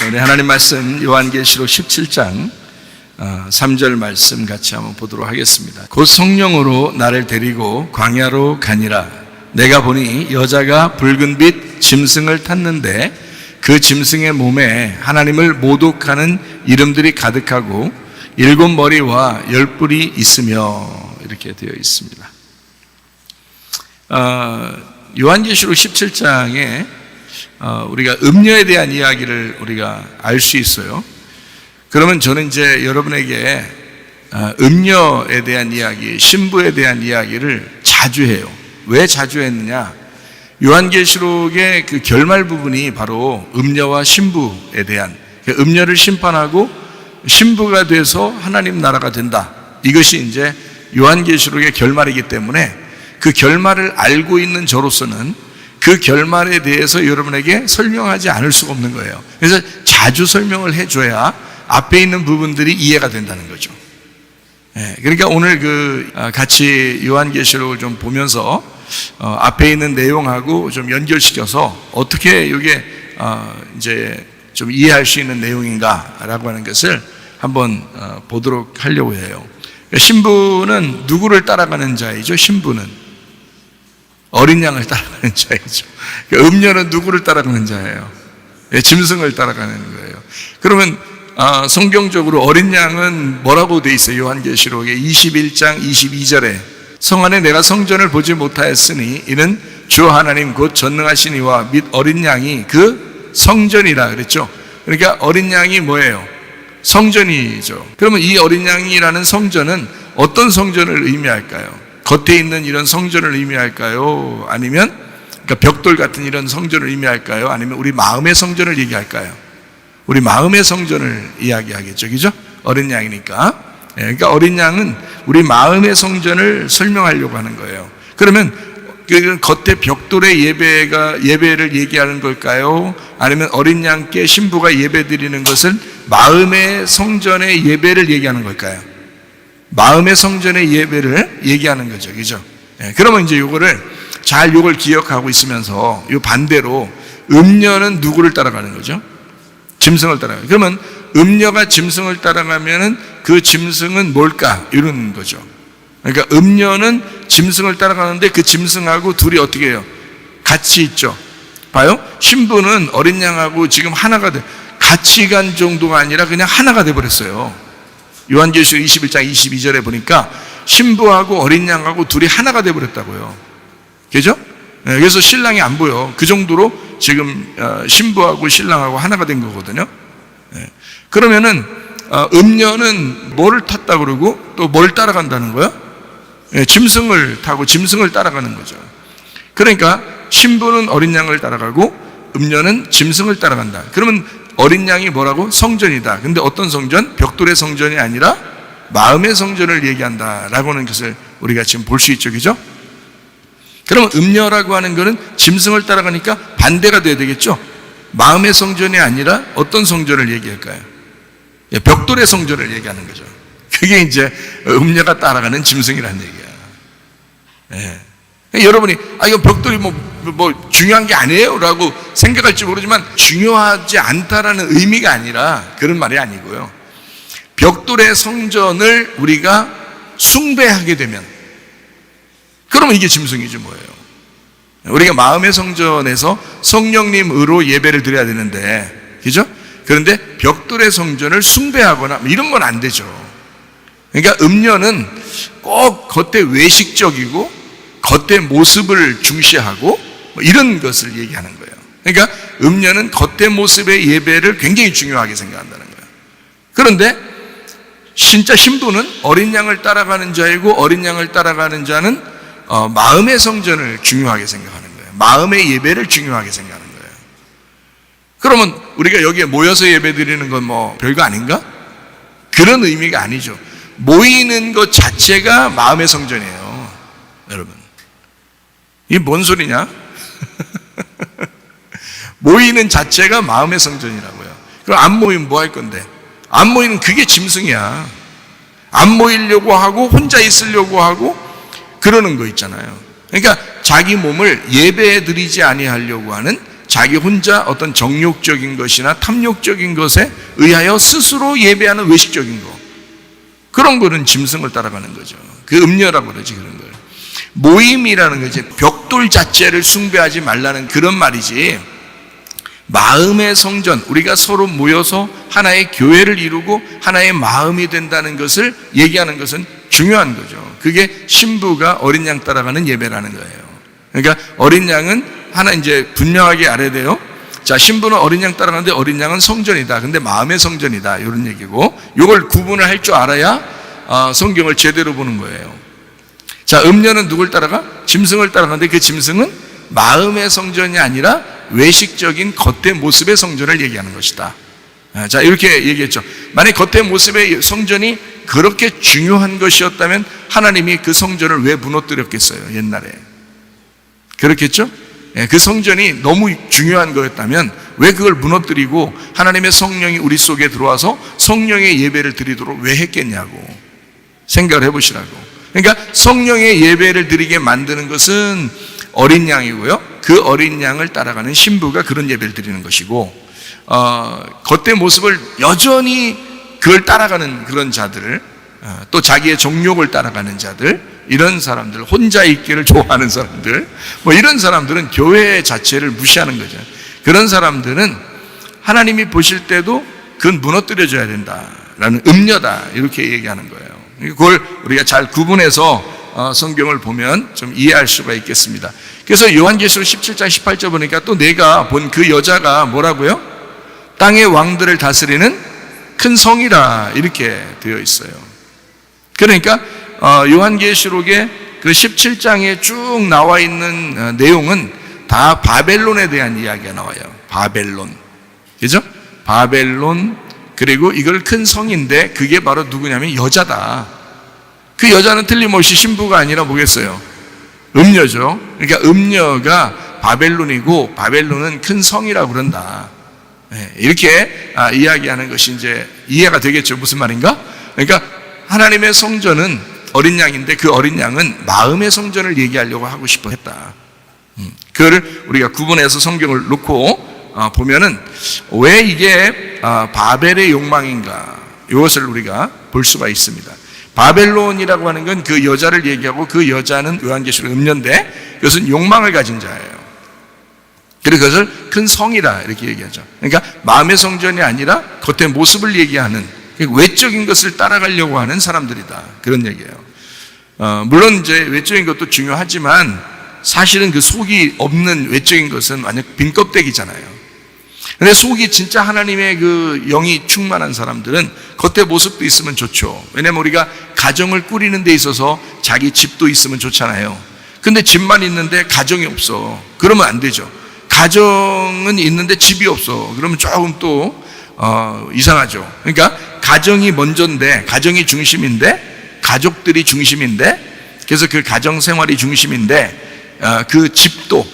우리 하나님 말씀 요한계시록 17장 3절 말씀 같이 한번 보도록 하겠습니다. 곧 성령으로 나를 데리고 광야로 가니라. 내가 보니 여자가 붉은 빛 짐승을 탔는데 그 짐승의 몸에 하나님을 모독하는 이름들이 가득하고 7머리와 10뿔이 있으며 이렇게 되어 있습니다. 요한계시록 17장에 우리가 음녀에 대한 이야기를 우리가 알 수 있어요. 그러면 저는 이제 여러분에게 음녀에 대한 이야기, 신부에 대한 이야기를 자주 해요. 왜 자주 했느냐? 요한계시록의 그 결말 부분이 바로 음녀와 신부에 대한, 음녀를 심판하고 신부가 돼서 하나님 나라가 된다. 이것이 이제 요한계시록의 결말이기 때문에 그 결말을 알고 있는 저로서는 그 결말에 대해서 여러분에게 설명하지 않을 수가 없는 거예요. 그래서 자주 설명을 해줘야 앞에 있는 부분들이 이해가 된다는 거죠. 그러니까 오늘 같이 요한계시록을 좀 보면서 앞에 있는 내용하고 좀 연결시켜서 어떻게 이게 이제 좀 이해할 수 있는 내용인가라고 하는 것을 한번 보도록 하려고 해요. 신부는 누구를 따라가는 자이죠? 신부는 어린 양을 따라가는 자이죠. 음녀는 누구를 따라가는 자예요? 짐승을 따라가는 거예요. 그러면 성경적으로 어린 양은 뭐라고 돼 있어요? 요한계시록에 21장 22절에 성 안에 내가 성전을 보지 못하였으니 이는 주 하나님 곧 전능하신 이와 및 어린 양이 그 성전이라 그랬죠. 그러니까 어린 양이 뭐예요? 성전이죠. 그러면 이 어린 양이라는 성전은 어떤 성전을 의미할까요? 겉에 있는 이런 성전을 의미할까요? 아니면 그러니까 벽돌 같은 이런 성전을 의미할까요? 아니면 우리 마음의 성전을 얘기할까요? 우리 마음의 성전을 이야기하겠죠. 그죠? 어린 양이니까. 그러니까 어린 양은 우리 마음의 성전을 설명하려고 하는 거예요. 그러면 그 겉에 벽돌의 예배를 얘기하는 걸까요? 아니면 어린 양께 신부가 예배 드리는 것을 마음의 성전의 예배를 얘기하는 걸까요? 마음의 성전의 예배를 얘기하는 거죠. 그죠? 그러면 이제 요걸 기억하고 있으면서 요 반대로 음녀는 누구를 따라가는 거죠? 짐승을 따라가요. 그러면 음녀가 짐승을 따라가면은 그 짐승은 뭘까? 이런 거죠. 그러니까 음녀는 짐승을 따라가는데 그 짐승하고 둘이 어떻게 해요? 같이 있죠. 봐요. 신부는 어린 양하고 지금 하나가 같이 간 정도가 아니라 그냥 하나가 돼 버렸어요. 요한계시록 21장 22절에 보니까 신부하고 어린 양하고 둘이 하나가 돼 버렸다고요. 그죠? 그래서 신랑이 안 보여. 그 정도로 지금 신부하고 신랑하고 하나가 된 거거든요. 그러면은 음녀는 뭐를 탔다 그러고 또 뭘 따라간다는 거야? 짐승을 타고 짐승을 따라가는 거죠. 그러니까 신부는 어린 양을 따라가고 음녀는 짐승을 따라간다. 그러면 어린 양이 뭐라고? 성전이다. 근데 어떤 성전? 벽돌의 성전이 아니라 마음의 성전을 얘기한다라고 하는 것을 우리가 지금 볼 수 있죠. 그죠? 그러면 음녀라고 하는 것은 짐승을 따라가니까 반대가 돼야 되겠죠? 마음의 성전이 아니라 어떤 성전을 얘기할까요? 벽돌의 성전을 얘기하는 거죠. 그게 이제 음녀가 따라가는 짐승이라는 얘기야. 여러분이 이거 벽돌이 뭐 중요한 게 아니에요 라고 생각할지 모르지만 중요하지 않다라는 의미가 아니라 그런 말이 아니고요. 벽돌의 성전을 우리가 숭배하게 되면 그러면 이게 짐승이지 뭐예요. 우리가 마음의 성전에서 성령님으로 예배를 드려야 되는데, 그죠? 그런데 벽돌의 성전을 숭배하거나 이런 건 안 되죠. 그러니까 음녀는 꼭 겉에 외식적이고 겉의 모습을 중시하고 이런 것을 얘기하는 거예요. 그러니까 음녀는 겉의 모습의 예배를 굉장히 중요하게 생각한다는 거예요. 그런데 진짜 신부는 어린 양을 따라가는 자이고 어린 양을 따라가는 자는 마음의 성전을 중요하게 생각하는 거예요. 마음의 예배를 중요하게 생각하는 거예요. 그러면 우리가 여기에 모여서 예배 드리는 건 뭐 별거 아닌가? 그런 의미가 아니죠. 모이는 것 자체가 마음의 성전이에요. 여러분, 이게 뭔 소리냐? 모이는 자체가 마음의 성전이라고요. 그럼 안 모이면 뭐 할 건데? 안 모이는 그게 짐승이야. 안 모이려고 하고 혼자 있으려고 하고 그러는 거 있잖아요. 그러니까 자기 몸을 예배해 드리지 아니하려고 하는 자기 혼자 어떤 정욕적인 것이나 탐욕적인 것에 의하여 스스로 예배하는 외식적인 거, 그런 거는 짐승을 따라가는 거죠. 그 음녀라고 그러지, 그런 걸. 모임이라는 거지, 벽돌 자체를 숭배하지 말라는 그런 말이지, 마음의 성전, 우리가 서로 모여서 하나의 교회를 이루고 하나의 마음이 된다는 것을 얘기하는 것은 중요한 거죠. 그게 신부가 어린 양 따라가는 예배라는 거예요. 그러니까 어린 양은 하나 이제 분명하게 알아야 돼요. 자, 신부는 어린 양 따라가는데 어린 양은 성전이다. 근데 마음의 성전이다. 이런 얘기고, 이걸 구분을 할 줄 알아야 성경을 제대로 보는 거예요. 자, 음녀는 누굴 따라가? 짐승을 따라가는데 그 짐승은 마음의 성전이 아니라 외식적인 겉의 모습의 성전을 얘기하는 것이다. 자, 이렇게 얘기했죠. 만약 겉의 모습의 성전이 그렇게 중요한 것이었다면 하나님이 그 성전을 왜 무너뜨렸겠어요, 옛날에? 그렇겠죠? 그 성전이 너무 중요한 거였다면 왜 그걸 무너뜨리고 하나님의 성령이 우리 속에 들어와서 성령의 예배를 드리도록 왜 했겠냐고 생각을 해보시라고. 그러니까 성령의 예배를 드리게 만드는 것은 어린 양이고요, 그 어린 양을 따라가는 신부가 그런 예배를 드리는 것이고, 겉의 모습을 여전히 그걸 따라가는 그런 자들, 또 자기의 정욕을 따라가는 자들, 이런 사람들, 혼자 있기를 좋아하는 사람들, 뭐 이런 사람들은 교회 자체를 무시하는 거죠. 그런 사람들은 하나님이 보실 때도 그건 무너뜨려져야 된다라는 음녀다, 이렇게 얘기하는 거예요. 그걸 우리가 잘 구분해서 성경을 보면 좀 이해할 수가 있겠습니다. 그래서 요한계시록 17장 18절 보니까 또 내가 본 그 여자가 뭐라고요? 땅의 왕들을 다스리는 큰 성이라, 이렇게 되어 있어요. 그러니까 요한계시록의 그 17장에 쭉 나와 있는 내용은 다 바벨론에 대한 이야기가 나와요. 바벨론, 그죠? 바벨론. 그리고 이걸 큰 성인데 그게 바로 누구냐면 여자다. 그 여자는 틀림없이 신부가 아니라 뭐겠어요? 음녀죠. 그러니까 음녀가 바벨론이고 바벨론은 큰 성이라고 그런다. 이렇게 이야기하는 것이 이제 이해가 되겠죠. 무슨 말인가? 그러니까 하나님의 성전은 어린 양인데 그 어린 양은 마음의 성전을 얘기하려고 하고 싶어 했다. 그거를 우리가 구분해서 성경을 놓고 보면은 왜 이게 바벨의 욕망인가, 이것을 우리가 볼 수가 있습니다. 바벨론이라고 하는 건 그 여자를 얘기하고, 그 여자는 요한계시록 음녀인데 그것은 욕망을 가진 자예요. 그래서 그것을 큰 성이라 이렇게 얘기하죠. 그러니까 마음의 성전이 아니라 겉의 모습을 얘기하는, 외적인 것을 따라가려고 하는 사람들이다, 그런 얘기예요. 물론 이제 외적인 것도 중요하지만 사실은 그 속이 없는 외적인 것은 완전 빈 껍데기잖아요. 근데 속이 진짜 하나님의 그 영이 충만한 사람들은 겉의 모습도 있으면 좋죠. 왜냐면 우리가 가정을 꾸리는 데 있어서 자기 집도 있으면 좋잖아요. 근데 집만 있는데 가정이 없어, 그러면 안 되죠. 가정은 있는데 집이 없어, 그러면 조금 또 이상하죠. 그러니까 가정이 먼저인데, 가정이 중심인데, 가족들이 중심인데, 그래서 그 가정 생활이 중심인데 그 집도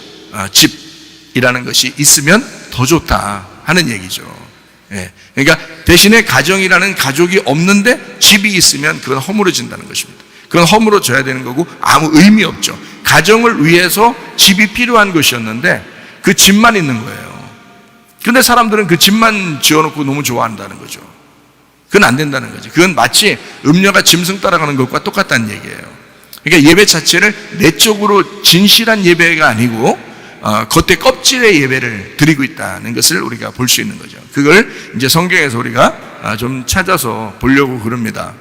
집이라는 것이 있으면 더 좋다 하는 얘기죠. 그러니까 대신에 가정이라는 가족이 없는데 집이 있으면 그건 허물어진다는 것입니다. 그건 허물어져야 되는 거고 아무 의미 없죠. 가정을 위해서 집이 필요한 것이었는데 그 집만 있는 거예요. 그런데 사람들은 그 집만 지어놓고 너무 좋아한다는 거죠. 그건 안 된다는 거죠. 그건 마치 음녀가 짐승 따라가는 것과 똑같다는 얘기예요. 그러니까 예배 자체를 내적으로 진실한 예배가 아니고 겉에 껍질의 예배를 드리고 있다는 것을 우리가 볼 수 있는 거죠. 그걸 이제 성경에서 우리가 좀 찾아서 보려고 그럽니다.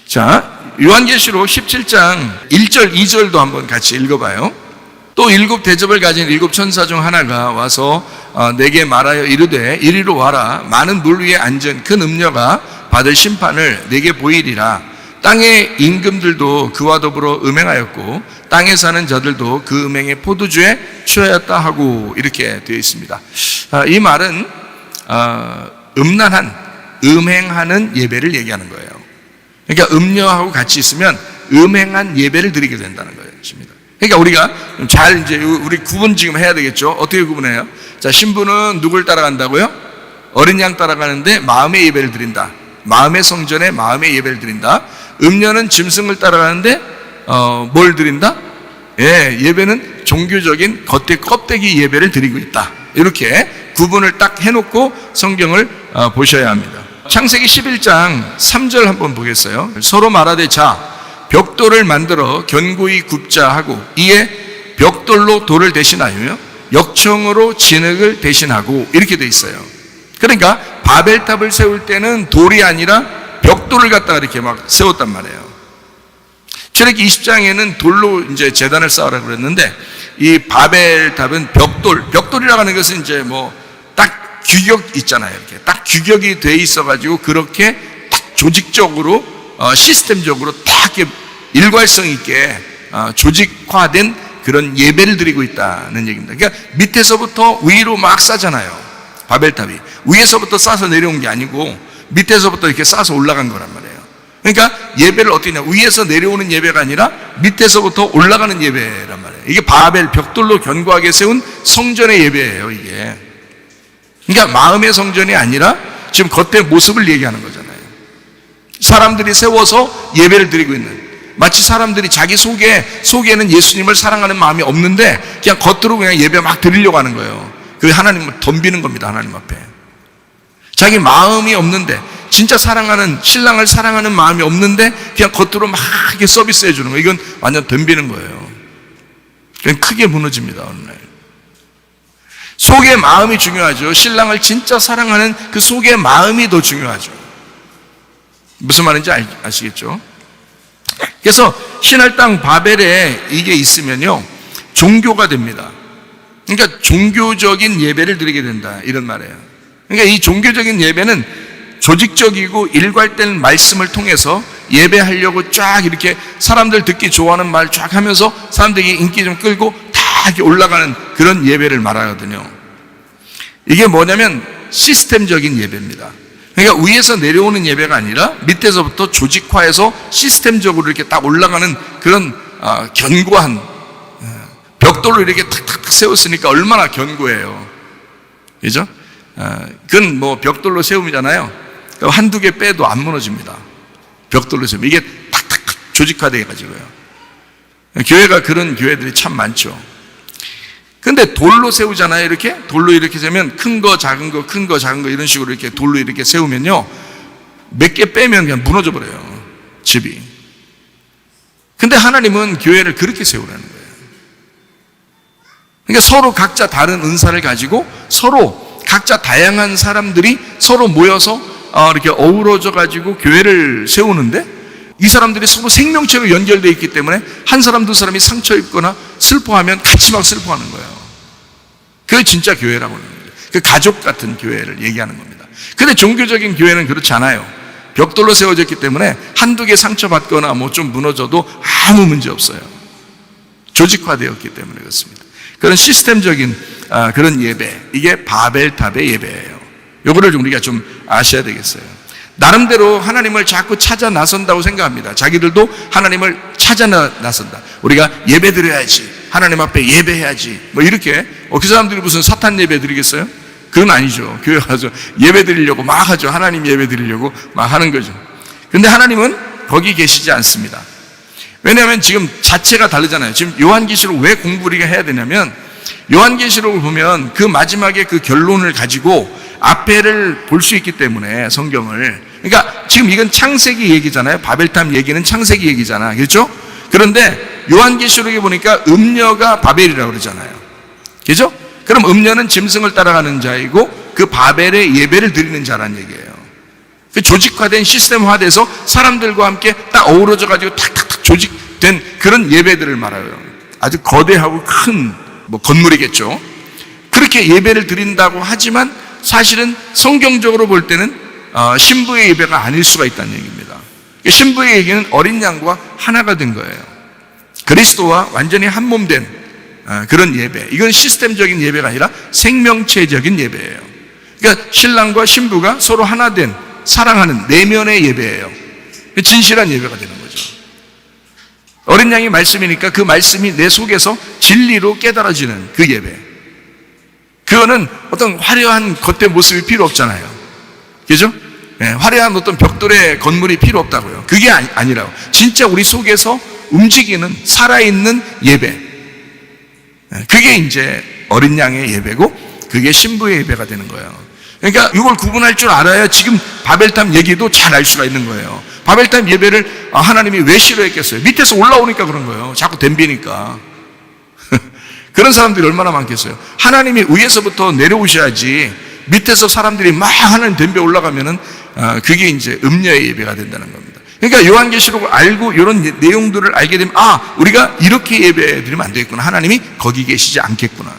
자, 요한계시록 17장 1절 2절도 한번 같이 읽어봐요. 또 일곱 대접을 가진 일곱 천사 중 하나가 와서 내게 말하여 이르되 이리로 와라. 많은 물 위에 앉은 큰 음녀가 받을 심판을 내게 보이리라. 땅의 임금들도 그와 더불어 음행하였고 땅에 사는 자들도 그 음행의 포도주에 취하였다 하고, 이렇게 되어 있습니다. 이 말은 음란한, 음행하는 예배를 얘기하는 거예요. 그러니까 음녀하고 같이 있으면 음행한 예배를 드리게 된다는 것입니다. 그러니까 우리가 잘 이제 우리 구분 지금 해야 되겠죠. 어떻게 구분해요? 자, 신부는 누굴 따라간다고요? 어린 양 따라가는데 마음의 예배를 드린다. 마음의 성전에 마음의 예배를 드린다. 음녀는 짐승을 따라가는데 뭘 드린다? 예배는 종교적인 겉에 껍데기 예배를 드리고 있다, 이렇게 구분을 딱 해놓고 성경을 보셔야 합니다. 창세기 11장 3절 한번 보겠어요. 서로 말하되 자 벽돌을 만들어 견고히 굽자 하고 이에 벽돌로 돌을 대신하여 역청으로 진흙을 대신하고 이렇게 돼 있어요. 그러니까 바벨탑을 세울 때는 돌이 아니라 벽돌을 갖다가 이렇게 막 세웠단 말이에요. 출애굽기 20장에는 돌로 이제 제단을 쌓으라고 그랬는데 이 바벨탑은 벽돌이라고 하는 것은 이제 뭐 딱 규격 있잖아요. 이렇게 딱 규격이 돼 있어가지고 그렇게 딱 조직적으로 시스템적으로 딱 이렇게 일괄성 있게 조직화된 그런 예배를 드리고 있다는 얘기입니다. 그러니까 밑에서부터 위로 막 쌓잖아요. 바벨탑이 위에서부터 쌓아서 내려온 게 아니고 밑에서부터 이렇게 쌓아서 올라간 거란 말이에요. 그러니까 예배를 어떻게 하냐, 위에서 내려오는 예배가 아니라 밑에서부터 올라가는 예배란 말이에요. 이게 바벨 벽돌로 견고하게 세운 성전의 예배예요. 이게 그러니까 마음의 성전이 아니라 지금 겉의 모습을 얘기하는 거잖아요. 사람들이 세워서 예배를 드리고 있는, 마치 사람들이 자기 속에는 예수님을 사랑하는 마음이 없는데 그냥 겉으로 그냥 예배 막 드리려고 하는 거예요. 그 하나님을 덤비는 겁니다. 하나님 앞에 자기 마음이 없는데, 진짜 사랑하는, 신랑을 사랑하는 마음이 없는데 그냥 겉으로 막 이렇게 서비스해 주는 거예요. 이건 완전 덤비는 거예요. 그냥 크게 무너집니다. 어느 날 속의 마음이 중요하죠. 신랑을 진짜 사랑하는 그 속의 마음이 더 중요하죠. 무슨 말인지 아시겠죠? 그래서 신할 땅 바벨에 이게 있으면요 종교가 됩니다. 그러니까 종교적인 예배를 드리게 된다, 이런 말이에요. 그러니까 이 종교적인 예배는 조직적이고 일괄된 말씀을 통해서 예배하려고 쫙 이렇게 사람들 듣기 좋아하는 말 쫙 하면서 사람들이 인기 좀 끌고 다 이렇게 올라가는 그런 예배를 말하거든요. 이게 뭐냐면 시스템적인 예배입니다. 그러니까 위에서 내려오는 예배가 아니라 밑에서부터 조직화해서 시스템적으로 이렇게 딱 올라가는 그런 견고한 벽돌로 이렇게 탁탁탁 세웠으니까 얼마나 견고해요. 그죠? 그건 뭐 벽돌로 세우잖아요. 한두 개 빼도 안 무너집니다. 벽돌로 세우면 이게 탁탁탁 조직화되어 가지고요. 교회가 그런 교회들이 참 많죠. 근데 돌로 세우잖아요. 이렇게 돌로 이렇게 세우면 큰 거 작은 거 큰 거 작은 거 이런 식으로 이렇게 돌로 이렇게 세우면요 몇 개 빼면 그냥 무너져 버려요, 집이. 근데 하나님은 교회를 그렇게 세우라는 거예요. 그러니까 서로 각자 다른 은사를 가지고 서로 각자 다양한 사람들이 서로 모여서 이렇게 어우러져 가지고 교회를 세우는데, 이 사람들이 서로 생명체로 연결되어 있기 때문에 한 사람 두 사람이 상처 입거나 슬퍼하면 같이 막 슬퍼하는 거예요. 그게 진짜 교회라고 하는 거예요. 그 가족 같은 교회를 얘기하는 겁니다. 근데 종교적인 교회는 그렇지 않아요. 벽돌로 세워졌기 때문에 한두 개 상처받거나 뭐 좀 무너져도 아무 문제 없어요. 조직화되었기 때문에 그렇습니다. 그런 시스템적인 그런 예배, 이게 바벨탑의 예배예요. 요거를 우리가 좀 아셔야 되겠어요. 나름대로 하나님을 자꾸 찾아 나선다고 생각합니다. 자기들도 하나님을 찾아 나선다. 우리가 예배 드려야지, 하나님 앞에 예배해야지, 뭐 이렇게. 그 사람들이 무슨 사탄 예배 드리겠어요? 그건 아니죠. 교회 가서 예배 드리려고 막 하죠. 하나님 예배 드리려고 막 하는 거죠. 근데 하나님은 거기 계시지 않습니다. 왜냐하면 지금 자체가 다르잖아요. 지금 요한계시록 왜 공부를 해야 되냐면, 요한계시록을 보면 그 마지막에 그 결론을 가지고 앞에를 볼 수 있기 때문에, 성경을. 그러니까 지금 이건 창세기 얘기잖아요. 바벨탑 얘기는 창세기 얘기잖아, 그렇죠? 그런데 요한계시록에 보니까 음녀가 바벨이라고 그러잖아요, 그렇죠? 그럼 음녀는 짐승을 따라가는 자이고 그 바벨의 예배를 드리는 자란 얘기예요. 그 조직화된 시스템화돼서 사람들과 함께 딱 어우러져 가지고 탁탁탁 조직된 그런 예배들을 말해요. 아주 거대하고 큰 뭐 건물이겠죠. 그렇게 예배를 드린다고 하지만 사실은 성경적으로 볼 때는 신부의 예배가 아닐 수가 있다는 얘기입니다. 신부의 얘기는 어린 양과 하나가 된 거예요. 그리스도와 완전히 한 몸 된 그런 예배. 이건 시스템적인 예배가 아니라 생명체적인 예배예요. 그러니까 신랑과 신부가 서로 하나 된 사랑하는 내면의 예배예요. 진실한 예배가 되는 거죠. 어린 양이 말씀이니까 그 말씀이 내 속에서 진리로 깨달아지는 그 예배. 그거는 어떤 화려한 겉의 모습이 필요 없잖아요, 그죠? 네, 화려한 어떤 벽돌의 건물이 필요 없다고요. 그게 아니라고. 진짜 우리 속에서 움직이는 살아있는 예배. 그게 이제 어린 양의 예배고, 그게 신부의 예배가 되는 거예요. 그러니까 이걸 구분할 줄 알아야 지금 바벨탑 얘기도 잘 알 수가 있는 거예요. 바벨탑 예배를 하나님이 왜 싫어했겠어요? 밑에서 올라오니까 그런 거예요. 자꾸 덤비니까. 그런 사람들이 얼마나 많겠어요. 하나님이 위에서부터 내려오셔야지 밑에서 사람들이 막 하나님 덤벼 올라가면은 그게 이제 음녀의 예배가 된다는 겁니다. 그러니까 요한계시록을 알고 이런 내용들을 알게 되면 우리가 이렇게 예배드리면 안 되겠구나. 하나님이 거기 계시지 않겠구나.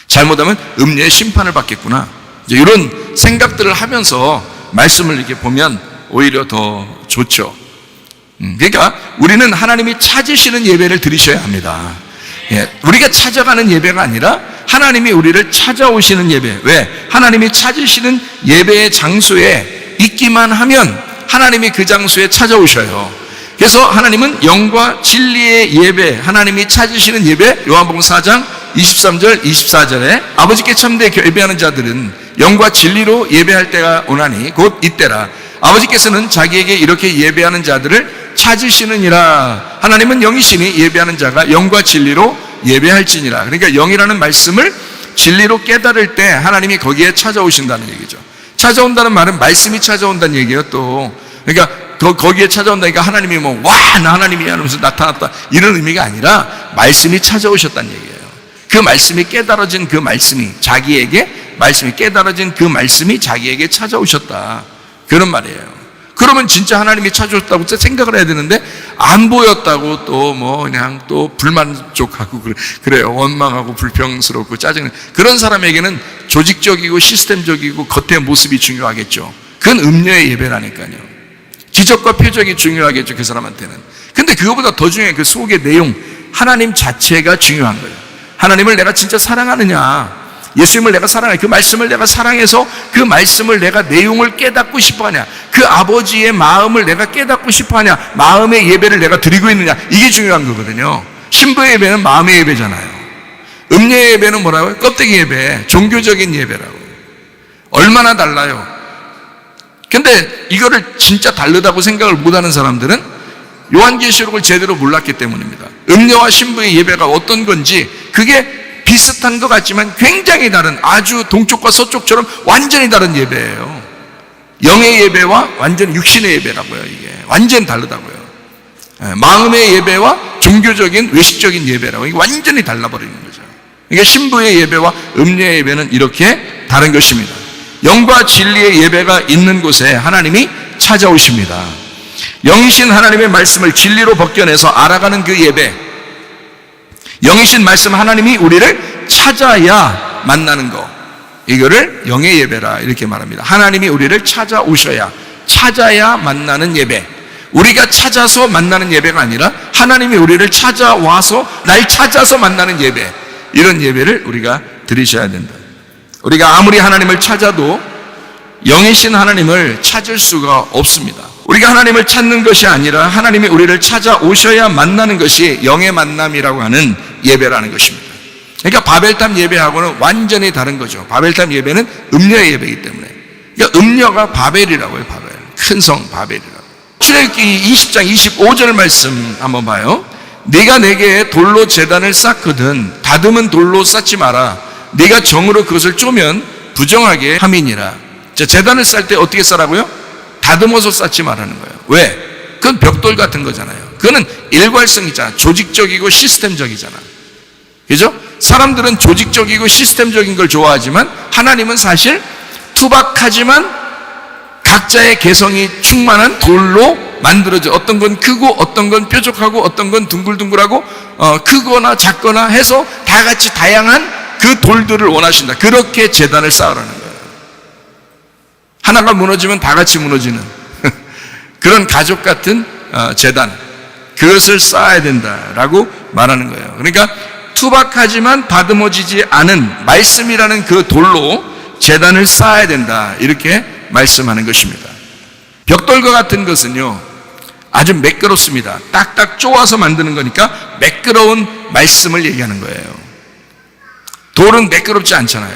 잘못하면 음녀의 심판을 받겠구나. 이제 이런 생각들을 하면서 말씀을 이렇게 보면 오히려 더 좋죠. 그러니까 우리는 하나님이 찾으시는 예배를 드리셔야 합니다. 우리가 찾아가는 예배가 아니라 하나님이 우리를 찾아오시는 예배. 왜? 하나님이 찾으시는 예배의 장소에 있기만 하면 하나님이 그 장소에 찾아오셔요. 그래서 하나님은 영과 진리의 예배, 하나님이 찾으시는 예배, 요한복음 4장 23절 24절에 아버지께 참되게 예배하는 자들은 영과 진리로 예배할 때가 오나니 곧 이때라. 아버지께서는 자기에게 이렇게 예배하는 자들을 찾으시느니라. 하나님은 영이시니 예배하는 자가 영과 진리로 예배할지니라. 그러니까 영이라는 말씀을 진리로 깨달을 때 하나님이 거기에 찾아오신다는 얘기죠. 찾아온다는 말은 말씀이 찾아온다는 얘기예요. 또 그러니까 거기에 찾아온다니까 하나님이 나 하나님이야 하면서 나타났다 이런 의미가 아니라 말씀이 찾아오셨다는 얘기예요. 그 말씀이 깨달아진 그 말씀이 자기에게 말씀이 깨달아진 그 말씀이 자기에게 찾아오셨다 그런 말이에요. 그러면 진짜 하나님이 찾아오셨다고 생각을 해야 되는데 안 보였다고 또 그냥 또 불만족하고 그래요. 원망하고 불평스럽고 짜증. 그런 사람에게는 조직적이고 시스템적이고 겉의 모습이 중요하겠죠. 그건 음녀의 예배라니까요. 기적과 표적이 중요하겠죠. 그 사람한테는. 근데 그거보다 더 중요한 그 속의 내용, 하나님 자체가 중요한 거예요. 하나님을 내가 진짜 사랑하느냐, 예수님을 내가 사랑해, 그 말씀을 내가 사랑해서 그 말씀을 내가 내용을 깨닫고 싶어하냐, 그 아버지의 마음을 내가 깨닫고 싶어하냐, 마음의 예배를 내가 드리고 있느냐, 이게 중요한 거거든요. 신부의 예배는 마음의 예배잖아요. 음녀의 예배는 뭐라고요? 껍데기 예배, 종교적인 예배라고. 얼마나 달라요. 근데 이거를 진짜 다르다고 생각을 못하는 사람들은 요한계시록을 제대로 몰랐기 때문입니다. 음녀와 신부의 예배가 어떤 건지 그게 비슷한 것 같지만 굉장히 다른, 아주 동쪽과 서쪽처럼 완전히 다른 예배예요. 영의 예배와 완전 육신의 예배라고요. 이게 완전히 다르다고요. 마음의 예배와 종교적인 외식적인 예배라고, 이게 완전히 달라버리는 거죠. 이게 신부의 예배와 음녀의 예배는 이렇게 다른 것입니다. 영과 진리의 예배가 있는 곳에 하나님이 찾아오십니다. 영이신 하나님의 말씀을 진리로 벗겨내서 알아가는 그 예배, 영이신 말씀 하나님이 우리를 찾아야 만나는 거, 이거를 영의 예배라 이렇게 말합니다. 하나님이 우리를 찾아야 만나는 예배. 우리가 찾아서 만나는 예배가 아니라 하나님이 우리를 찾아와서 날 찾아서 만나는 예배, 이런 예배를 우리가 드리셔야 된다. 우리가 아무리 하나님을 찾아도 영이신 하나님을 찾을 수가 없습니다. 우리가 하나님을 찾는 것이 아니라 하나님이 우리를 찾아오셔야 만나는 것이 영의 만남이라고 하는 예배라는 것입니다. 그러니까 바벨탑 예배하고는 완전히 다른 거죠. 바벨탑 예배는 음녀의 예배이기 때문에. 그러니까 음녀가 바벨이라고 해요. 바벨. 큰 성 바벨이라고. 출애굽기 20장 25절 말씀 한번 봐요. 네가 내게 돌로 제단을 쌓거든 다듬은 돌로 쌓지 마라. 네가 정으로 그것을 쪼면 부정하게 함이니라. 자, 제단을 쌓을 때 어떻게 쌓라고요? 다듬어서 쌓지 말라는 거예요. 왜? 그건 벽돌 같은 거잖아요. 그거는 일괄성이잖아. 조직적이고 시스템적이잖아. 그죠? 사람들은 조직적이고 시스템적인 걸 좋아하지만 하나님은 사실 투박하지만 각자의 개성이 충만한 돌로 만들어져. 어떤 건 크고 어떤 건 뾰족하고 어떤 건 둥글둥글하고 크거나 작거나 해서 다 같이 다양한 그 돌들을 원하신다. 그렇게 제단을 쌓으라는 거예요. 하나가 무너지면 다 같이 무너지는 그런 가족 같은 제단, 그것을 쌓아야 된다라고 말하는 거예요. 그러니까 투박하지만 다듬어지지 않은 말씀이라는 그 돌로 제단을 쌓아야 된다, 이렇게 말씀하는 것입니다. 벽돌과 같은 것은요 아주 매끄럽습니다. 딱딱 쪼아서 만드는 거니까 매끄러운 말씀을 얘기하는 거예요. 돌은 매끄럽지 않잖아요.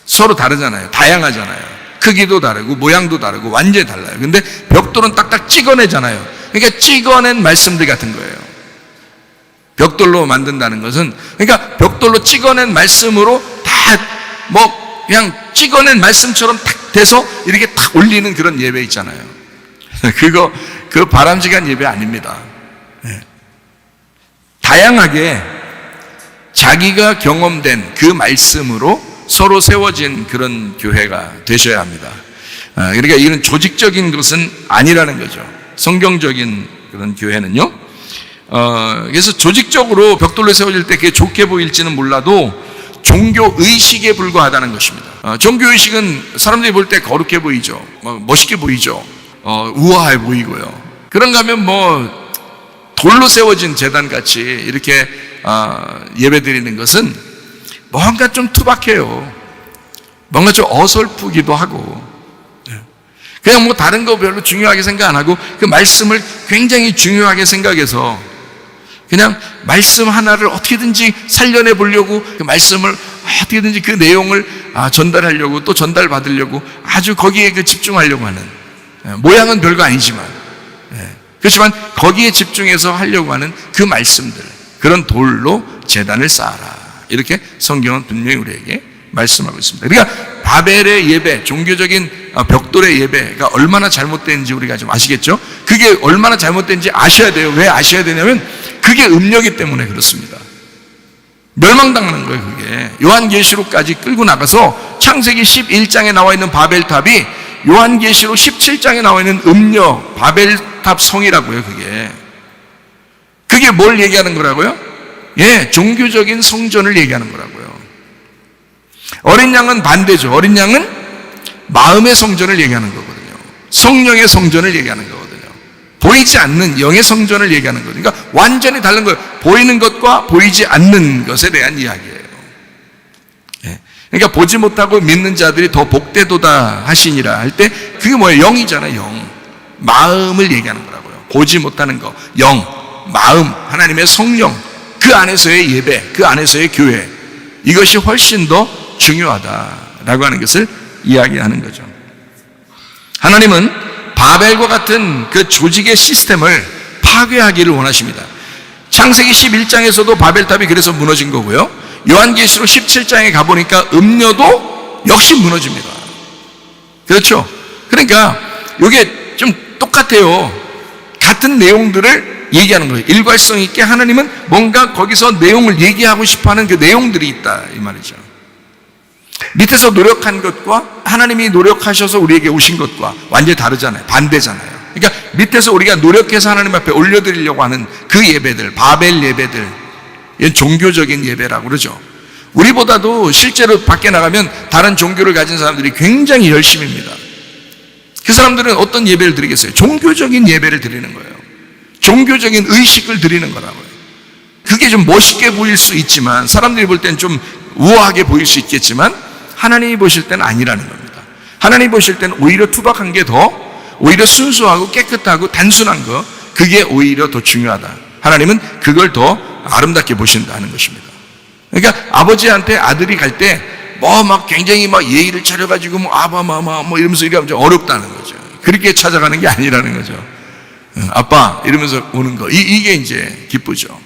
서로 다르잖아요. 다양하잖아요. 크기도 다르고 모양도 다르고 완전히 달라요. 근데 벽돌은 딱딱 찍어내잖아요. 그러니까 찍어낸 말씀들 같은 거예요. 벽돌로 만든다는 것은, 그러니까 벽돌로 찍어낸 말씀으로 뭐 그냥 찍어낸 말씀처럼 탁 돼서 이렇게 탁 올리는 그런 예배 있잖아요. 그 바람직한 예배 아닙니다. 다양하게 자기가 경험된 그 말씀으로 서로 세워진 그런 교회가 되셔야 합니다. 그러니까 이런 조직적인 것은 아니라는 거죠. 성경적인 그런 교회는요. 그래서 조직적으로 벽돌로 세워질 때 그게 좋게 보일지는 몰라도 종교 의식에 불과하다는 것입니다. 종교 의식은 사람들이 볼 때 거룩해 보이죠. 멋있게 보이죠. 우아해 보이고요. 그런가 하면 뭐 돌로 세워진 재단 같이 이렇게 예배 드리는 것은 뭔가 좀 투박해요. 뭔가 좀 어설프기도 하고, 그냥 뭐 다른 거 별로 중요하게 생각 안 하고 그 말씀을 굉장히 중요하게 생각해서 그냥 말씀 하나를 어떻게든지 살려내 보려고 그 말씀을 어떻게든지 그 내용을 전달하려고 또 전달받으려고 아주 거기에 그 집중하려고 하는, 모양은 별거 아니지만 그렇지만 거기에 집중해서 하려고 하는 그 말씀들, 그런 돌로 제단을 쌓아라, 이렇게 성경은 분명히 우리에게 말씀하고 있습니다. 그러니까 바벨의 예배, 종교적인 벽돌의 예배가 얼마나 잘못된지 우리가 좀 아시겠죠? 그게 얼마나 잘못된지 아셔야 돼요. 왜 아셔야 되냐면 그게 음료이기 때문에 그렇습니다. 멸망당하는 거예요. 그게 요한계시록까지 끌고 나가서 창세기 11장에 나와 있는 바벨탑이 요한계시록 17장에 나와 있는 음료 바벨탑 성이라고요. 그게 뭘 얘기하는 거라고요? 종교적인 성전을 얘기하는 거라고요. 어린 양은 반대죠. 어린 양은 마음의 성전을 얘기하는 거거든요. 성령의 성전을 얘기하는 거거든요. 보이지 않는 영의 성전을 얘기하는 거죠. 그러니까 완전히 다른 거예요. 보이는 것과 보이지 않는 것에 대한 이야기예요. 그러니까 보지 못하고 믿는 자들이 더 복되도다 하시니라 할 때 그게 뭐예요? 영이잖아요. 영. 마음을 얘기하는 거라고요. 보지 못하는 거, 영, 마음, 하나님의 성령, 그 안에서의 예배, 그 안에서의 교회, 이것이 훨씬 더 중요하다라고 하는 것을 이야기하는 거죠. 하나님은 바벨과 같은 그 조직의 시스템을 파괴하기를 원하십니다. 창세기 11장에서도 바벨탑이 그래서 무너진 거고요. 요한계시록 17장에 가보니까 음료도 역시 무너집니다. 그렇죠? 그러니까 이게 좀 똑같아요. 같은 내용들을 얘기하는 거예요. 일관성 있게 하나님은 뭔가 거기서 내용을 얘기하고 싶어하는 그 내용들이 있다, 이 말이죠. 밑에서 노력한 것과 하나님이 노력하셔서 우리에게 오신 것과 완전히 다르잖아요. 반대잖아요. 그러니까 밑에서 우리가 노력해서 하나님 앞에 올려드리려고 하는 그 예배들, 바벨 예배들, 이건 종교적인 예배라고 그러죠. 우리보다도 실제로 밖에 나가면 다른 종교를 가진 사람들이 굉장히 열심입니다. 그 사람들은 어떤 예배를 드리겠어요? 종교적인 예배를 드리는 거예요. 종교적인 의식을 드리는 거라고요. 그게 좀 멋있게 보일 수 있지만, 사람들이 볼 때는 좀 우아하게 보일 수 있겠지만 하나님이 보실 때는 아니라는 겁니다. 하나님이 보실 때는 오히려 투박한 게 더, 오히려 순수하고 깨끗하고 단순한 거, 그게 오히려 더 중요하다. 하나님은 그걸 더 아름답게 보신다는 것입니다. 그러니까 아버지한테 아들이 갈 때 뭐 막 굉장히 막 예의를 차려가지고 뭐 아바마마 뭐 이러면서 이러면 좀 어렵다는 거죠. 그렇게 찾아가는 게 아니라는 거죠. 아빠 이러면서 오는 거, 이게 이제 기쁘죠.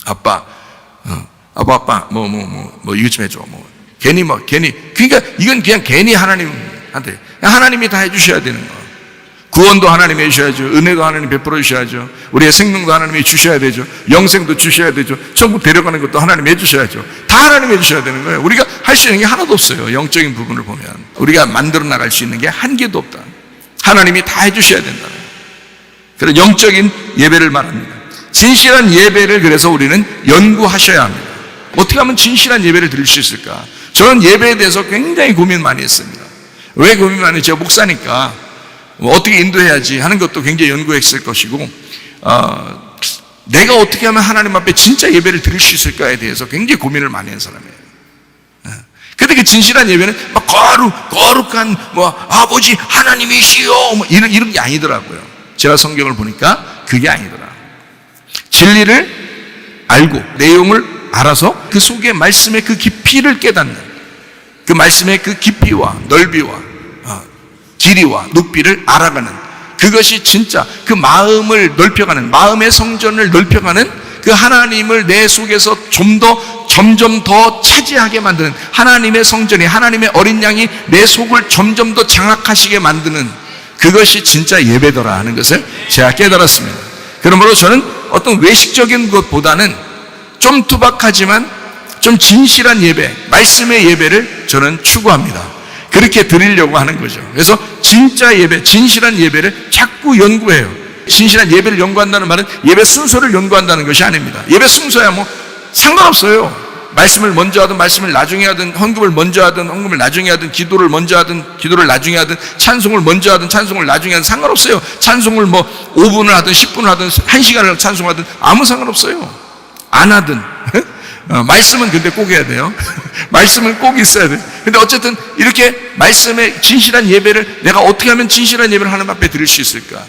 아빠 뭐 이것 좀 해줘. 괜히 그러니까 이건 그냥 괜히 하나님한테, 하나님이 다 해주셔야 되는 거. 구원도 하나님이 해주셔야죠. 은혜도 하나님이 베풀어 주셔야죠. 우리의 생명도 하나님이 주셔야 되죠. 영생도 주셔야 되죠. 천국 데려가는 것도 하나님이 해주셔야죠. 다 하나님이 해주셔야 되는 거예요. 우리가 할 수 있는 게 하나도 없어요. 영적인 부분을 보면 우리가 만들어 나갈 수 있는 게 한 개도 없다. 하나님이 다 해주셔야 된다. 그래서 영적인 예배를 말합니다. 진실한 예배를 그래서 우리는 연구하셔야 합니다. 어떻게 하면 진실한 예배를 드릴 수 있을까? 저는 예배에 대해서 굉장히 고민 많이 했습니다. 왜 고민 많이 했어요? 제가 목사니까 어떻게 인도해야지 하는 것도 굉장히 연구했을 것이고, 내가 어떻게 하면 하나님 앞에 진짜 예배를 드릴 수 있을까에 대해서 굉장히 고민을 많이 한 사람이에요. 근데 그 진실한 예배는 막 거룩한 아버지 하나님이시여 이런 게 아니더라고요. 제가 성경을 보니까 그게 아니더라. 진리를 알고 내용을 알아서 그 속에 말씀의 그 깊이를 깨닫는, 그 말씀의 그 깊이와 넓이와 길이와 높이를 알아가는, 그것이 진짜 그 마음을 넓혀가는, 마음의 성전을 넓혀가는 그 하나님을 내 속에서 점점 더 차지하게 만드는, 하나님의 성전이, 하나님의 어린 양이 내 속을 점점 더 장악하시게 만드는, 그것이 진짜 예배더라 하는 것을 제가 깨달았습니다. 그러므로 저는 어떤 외식적인 것보다는 좀 투박하지만 좀 진실한 예배, 말씀의 예배를 저는 추구합니다. 그렇게 드리려고 하는 거죠. 그래서 진짜 예배, 진실한 예배를 자꾸 연구해요. 진실한 예배를 연구한다는 말은 예배 순서를 연구한다는 것이 아닙니다. 예배 순서야 뭐 상관없어요. 말씀을 먼저 하든 말씀을 나중에 하든, 헌금을 먼저 하든 헌금을 나중에 하든, 기도를 먼저 하든 기도를 나중에 하든, 찬송을 먼저 하든 찬송을 나중에 하든 상관없어요. 찬송을 뭐 5분을 하든 10분을 하든 1시간을 찬송하든 아무 상관없어요. 안 하든. 말씀은 근데 꼭 해야 돼요. 말씀은 꼭 있어야 돼요. 근데 어쨌든 이렇게 말씀의 진실한 예배를 내가 어떻게 하면 진실한 예배를 하나님 앞에 드릴 수 있을까?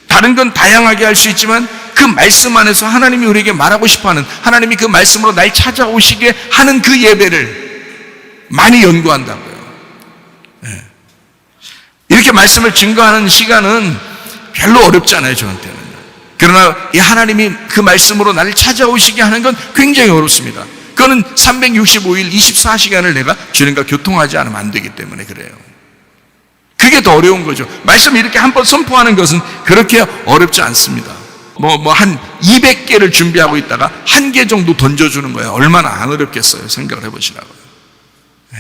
다른 건 다양하게 할 수 있지만 그 말씀 안에서 하나님이 우리에게 말하고 싶어하는, 하나님이 그 말씀으로 날 찾아오시게 하는 그 예배를 많이 연구한다고요. 네. 이렇게 말씀을 증거하는 시간은 별로 어렵지 않아요, 저한테는. 그러나 이 하나님이 그 말씀으로 나를 찾아오시게 하는 건 굉장히 어렵습니다. 그거는 365일 24시간을 내가 주님과 교통하지 않으면 안 되기 때문에 그래요. 그게 더 어려운 거죠. 말씀 이렇게 한번 선포하는 것은 그렇게 어렵지 않습니다. 한 200개를 준비하고 있다가 1개 정도 던져주는 거예요. 얼마나 안 어렵겠어요. 생각을 해보시라고요. 네.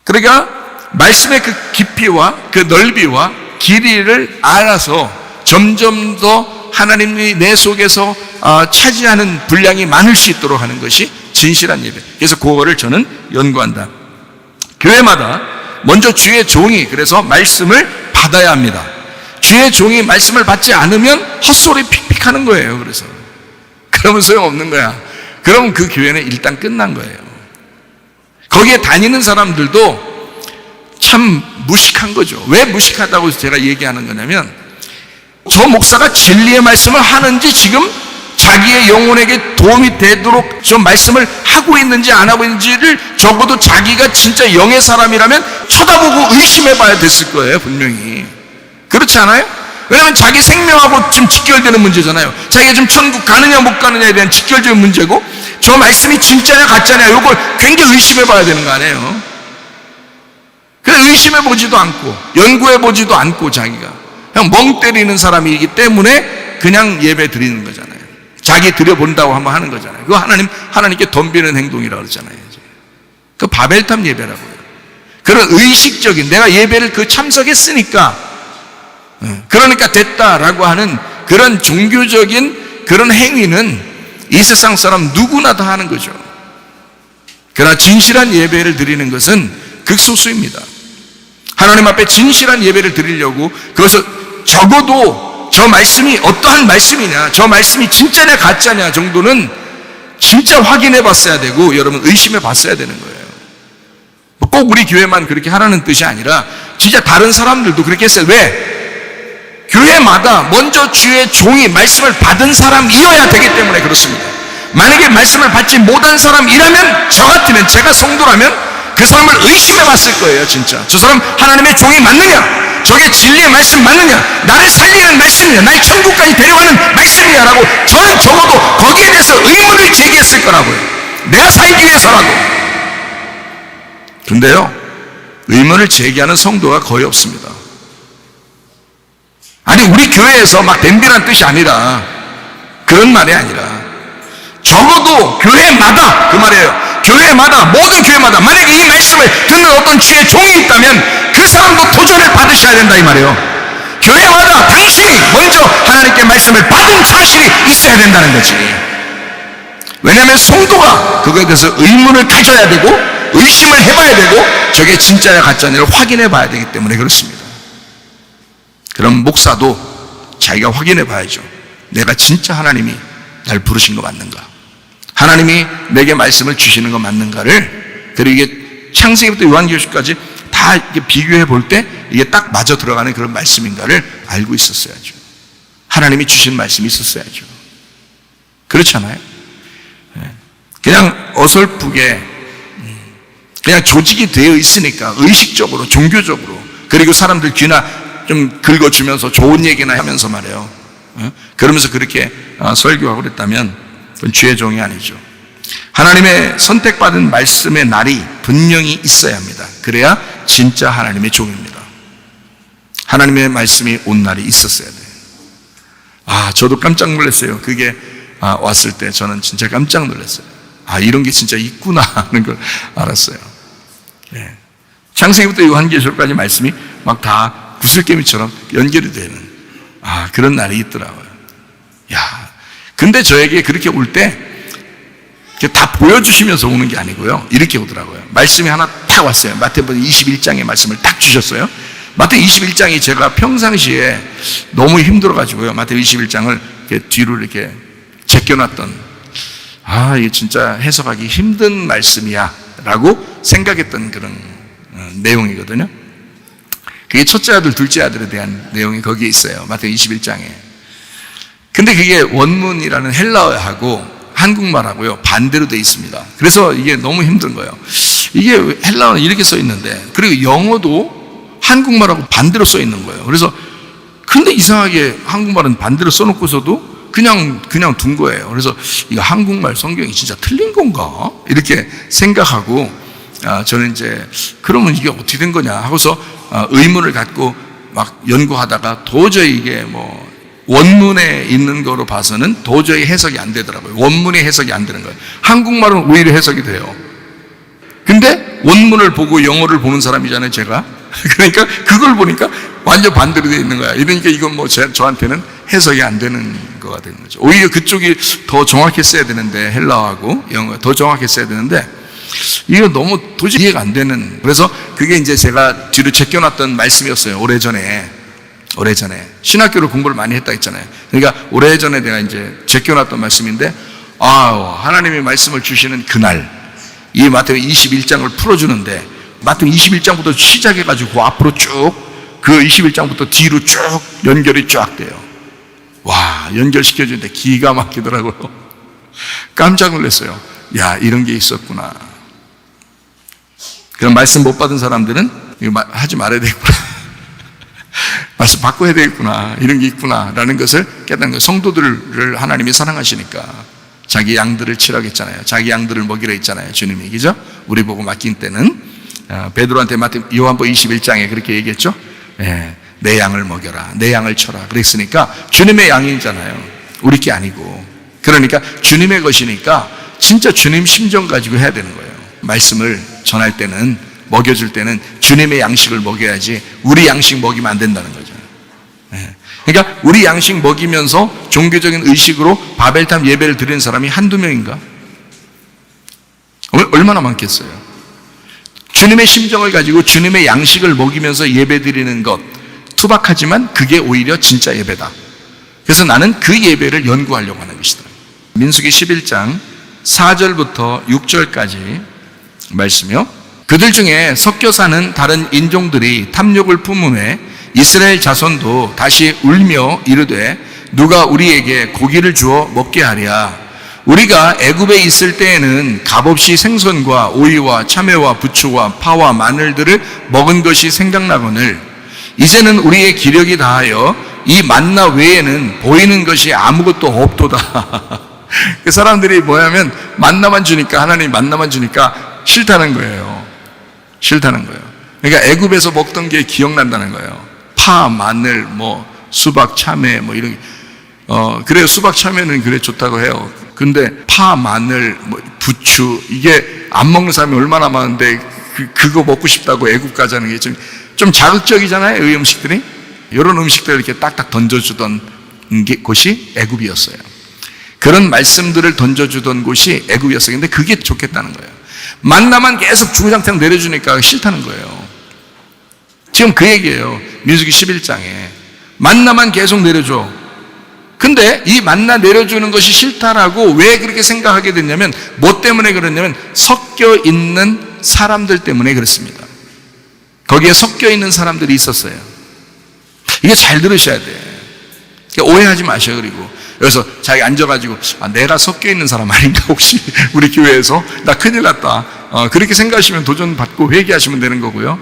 그러니까 말씀의 그 깊이와 그 넓이와 길이를 알아서 점점 더 하나님이 내 속에서 차지하는 분량이 많을 수 있도록 하는 것이 진실한 예배. 그래서 그거를 저는 연구한다. 교회마다 먼저 주의 종이 그래서 말씀을 받아야 합니다. 주의 종이 말씀을 받지 않으면 헛소리 픽픽 하는 거예요. 그러면 소용없는 거야. 그럼 그 교회는 일단 끝난 거예요. 거기에 다니는 사람들도 참 무식한 거죠. 왜 무식하다고 제가 얘기하는 거냐면, 저 목사가 진리의 말씀을 하는지 지금 자기의 영혼에게 도움이 되도록 저 말씀을 하고 있는지 안 하고 있는지를 적어도 자기가 진짜 영의 사람이라면 쳐다보고 의심해 봐야 됐을 거예요, 분명히. 그렇지 않아요? 왜냐하면 자기 생명하고 지금 직결되는 문제잖아요. 자기가 지금 천국 가느냐 못 가느냐에 대한 직결적인 문제고, 저 말씀이 진짜냐 가짜냐 이걸 굉장히 의심해 봐야 되는 거 아니에요? 그래서 의심해 보지도 않고 연구해 보지도 않고 자기가 그냥 멍 때리는 사람이기 때문에 그냥 예배 드리는 거잖아요. 자기 드려본다고 한번 하는 거잖아요. 그거 하나님께 덤비는 행동이라고 그러잖아요. 그 바벨탑 예배라고요. 그런 의식적인, 내가 예배를 참석했으니까 그러니까 됐다라고 하는 그런 종교적인 그런 행위는 이 세상 사람 누구나 다 하는 거죠. 그러나 진실한 예배를 드리는 것은 극소수입니다. 하나님 앞에 진실한 예배를 드리려고, 그것을 적어도 저 말씀이 어떠한 말씀이냐, 저 말씀이 진짜냐 가짜냐 정도는 진짜 확인해 봤어야 되고, 여러분 의심해 봤어야 되는 거예요. 꼭 우리 교회만 그렇게 하라는 뜻이 아니라 진짜 다른 사람들도 그렇게 했어요. 왜? 교회마다 먼저 주의 종이 말씀을 받은 사람이어야 되기 때문에 그렇습니다. 만약에 말씀을 받지 못한 사람이라면, 저 같으면, 제가 성도라면 그 사람을 의심해 봤을 거예요. 진짜 저 사람 하나님의 종이 맞느냐, 저게 진리의 말씀 맞느냐, 나를 살리는 말씀이냐, 나의 천국까지 데려가는 말씀이냐라고 저는 적어도 거기에 대해서 의문을 제기했을 거라고요. 내가 살기 위해서라도. 근데요, 의문을 제기하는 성도가 거의 없습니다. 아니, 우리 교회에서 막 덤비란 뜻이 아니라, 그런 말이 아니라 적어도 교회마다, 그 말이에요. 교회마다, 모든 교회마다 만약에 이 말씀을 듣는 어떤 주의 종이 있다면 그 사람도 도전을 받으셔야 된다 이 말이에요. 교회마다 당신이 먼저 하나님께 말씀을 받은 사실이 있어야 된다는 거지. 왜냐하면 성도가 그거에 대해서 의문을 가져야 되고 의심을 해봐야 되고 저게 진짜냐 가짜냐를 확인해 봐야 되기 때문에 그렇습니다. 그럼 목사도 자기가 확인해 봐야죠. 내가 진짜 하나님이 날 부르신 거 맞는가, 하나님이 내게 말씀을 주시는 거 맞는가를, 그리고 이게 창세기부터 요한계시까지 다 이렇게 비교해 볼 때 이게 딱 맞아 들어가는 그런 말씀인가를 알고 있었어야죠. 하나님이 주신 말씀이 있었어야죠. 그렇잖아요. 그냥 어설프게 그냥 조직이 되어 있으니까 의식적으로, 종교적으로, 그리고 사람들 귀나 좀 긁어주면서 좋은 얘기나 하면서 말이에요. 그러면서 그렇게 설교하고 그랬다면 그건 주의 종이 아니죠. 하나님의 선택받은 말씀의 날이 분명히 있어야 합니다. 그래야 진짜 하나님의 종입니다. 하나님의 말씀이 온 날이 있었어야 돼요. 저도 깜짝 놀랐어요. 그게 왔을 때 저는 진짜 깜짝 놀랐어요. 이런 게 진짜 있구나 하는 걸 알았어요. 네. 창세기부터 요한계시록까지 말씀이 막 다 구슬개미처럼 연결이 되는 그런 날이 있더라고요. 근데 저에게 그렇게 올 때 다 보여주시면서 오는 게 아니고요. 이렇게 오더라고요. 말씀이 하나 딱 왔어요. 마태복음 21장의 말씀을 딱 주셨어요. 마태복음 21장이 제가 평상시에 너무 힘들어가지고요. 마태복음 21장을 뒤로 이렇게 제껴놨던 이게 진짜 해석하기 힘든 말씀이야 라고 생각했던 그런 내용이거든요. 그게 첫째 아들, 둘째 아들에 대한 내용이 거기에 있어요. 마태복음 21장에. 근데 그게 원문이라는 헬라어하고 한국말하고요 반대로 돼 있습니다. 그래서 이게 너무 힘든 거예요. 이게 헬라어는 이렇게 써 있는데, 그리고 영어도 한국말하고 반대로 써 있는 거예요. 그래서 근데 이상하게 한국말은 반대로 써놓고서도 그냥 둔 거예요. 그래서 이거 한국말 성경이 진짜 틀린 건가? 이렇게 생각하고 저는 이제 그러면 이게 어떻게 된 거냐 하고서 의문을 갖고 막 연구하다가 도저히 이게 원문에 있는 거로 봐서는 도저히 해석이 안 되더라고요. 원문의 해석이 안 되는 거예요. 한국말은 오히려 해석이 돼요. 근데 원문을 보고 영어를 보는 사람이잖아요, 제가. 그러니까 그걸 보니까 완전 반대로 되어 있는 거야. 이러니까 이건 저한테는 해석이 안 되는 거가 되는 거죠. 오히려 그쪽이 더 정확했어야 되는데, 헬라어하고 영어가 더 정확했어야 되는데, 이거 너무 도저히 이해가 안 되는, 그래서 그게 이제 제가 뒤로 제껴놨던 말씀이었어요. 오래전에 신학교를 공부를 많이 했다 했잖아요. 그러니까 오래전에 내가 이제 제껴놨던 말씀인데, 하나님의 말씀을 주시는 그날 이 마태복음 21장을 풀어주는데, 마태복음 21장부터 시작해가지고 앞으로 쭉 그 21장부터 뒤로 쭉 연결이 쫙 돼요. 연결시켜주는데 기가 막히더라고요. 깜짝 놀랐어요. 이런 게 있었구나. 그럼 말씀 못 받은 사람들은 이거 하지 말아야 되겠구나. 말씀 바꿔야 되겠구나. 이런 게 있구나 라는 것을 깨닫는 거예요. 성도들을 하나님이 사랑하시니까 자기 양들을 치라겠잖아요. 자기 양들을 먹이라 했잖아요, 주님이. 그죠? 우리 보고 맡긴 때는 베드로한테 요한복음 21장에 그렇게 얘기했죠. 내 양을 먹여라, 내 양을 쳐라 그랬으니까 주님의 양이잖아요. 우리 게 아니고. 그러니까 주님의 것이니까 진짜 주님 심정 가지고 해야 되는 거예요. 말씀을 전할 때는, 먹여줄 때는 주님의 양식을 먹여야지 우리 양식 먹이면 안 된다는 거죠. 그러니까 우리 양식 먹이면서 종교적인 의식으로 바벨탑 예배를 드리는 사람이 한두 명인가? 얼마나 많겠어요? 주님의 심정을 가지고 주님의 양식을 먹이면서 예배 드리는 것, 투박하지만 그게 오히려 진짜 예배다. 그래서 나는 그 예배를 연구하려고 하는 것이다. 민수기 11장 4절부터 6절까지 말씀이요. 그들 중에 섞여 사는 다른 인종들이 탐욕을 품음에 이스라엘 자손도 다시 울며 이르되 누가 우리에게 고기를 주어 먹게 하랴. 우리가 애굽에 있을 때에는 값없이 생선과 오이와 참외와 부추와 파와 마늘들을 먹은 것이 생각나거늘 이제는 우리의 기력이 다하여 이 만나 외에는 보이는 것이 아무것도 없도다. 그 사람들이 뭐냐면 만나만 주니까, 하나님이 만나만 주니까 싫다는 거예요. 싫다는 거예요. 그러니까 애굽에서 먹던 게 기억난다는 거예요. 파, 마늘, 수박, 참외 이런 게. 그래요. 수박, 참외는 그래 좋다고 해요. 근데 파, 마늘, 부추, 이게 안 먹는 사람이 얼마나 많은데 그거 먹고 싶다고 애굽 가자는 게 좀 자극적이잖아요, 이 음식들이. 이런 음식들을 이렇게 딱딱 던져주던 곳이 애굽이었어요. 그런 말씀들을 던져주던 곳이 애굽이었어요. 근데 그게 좋겠다는 거예요. 만나만 계속 주구장창 내려주니까 싫다는 거예요. 지금 그 얘기예요. 민수기 11장에 만나만 계속 내려줘. 근데 이 만나 내려주는 것이 싫다라고 왜 그렇게 생각하게 됐냐면, 뭐 때문에 그랬냐면 섞여 있는 사람들 때문에 그렇습니다. 거기에 섞여 있는 사람들이 있었어요. 이게 잘 들으셔야 돼. 오해하지 마셔요. 그리고 여기서 자기 앉아가지고 내가 섞여 있는 사람 아닌가 혹시 우리 교회에서 나 큰일 났다, 그렇게 생각하시면 도전 받고 회개하시면 되는 거고요.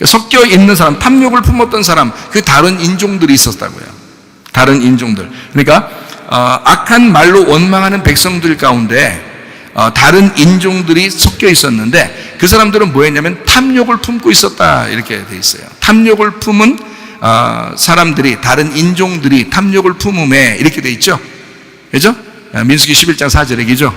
섞여 있는 사람, 탐욕을 품었던 사람, 그 다른 인종들이 있었다고요. 다른 인종들. 그러니까 악한 말로 원망하는 백성들 가운데 다른 인종들이 섞여 있었는데 그 사람들은 뭐였냐면 탐욕을 품고 있었다 이렇게 돼 있어요. 탐욕을 품은 사람들이, 다른 인종들이 탐욕을 품음에 이렇게 돼 있죠. 그죠? 민수기 11장 4절 얘기죠.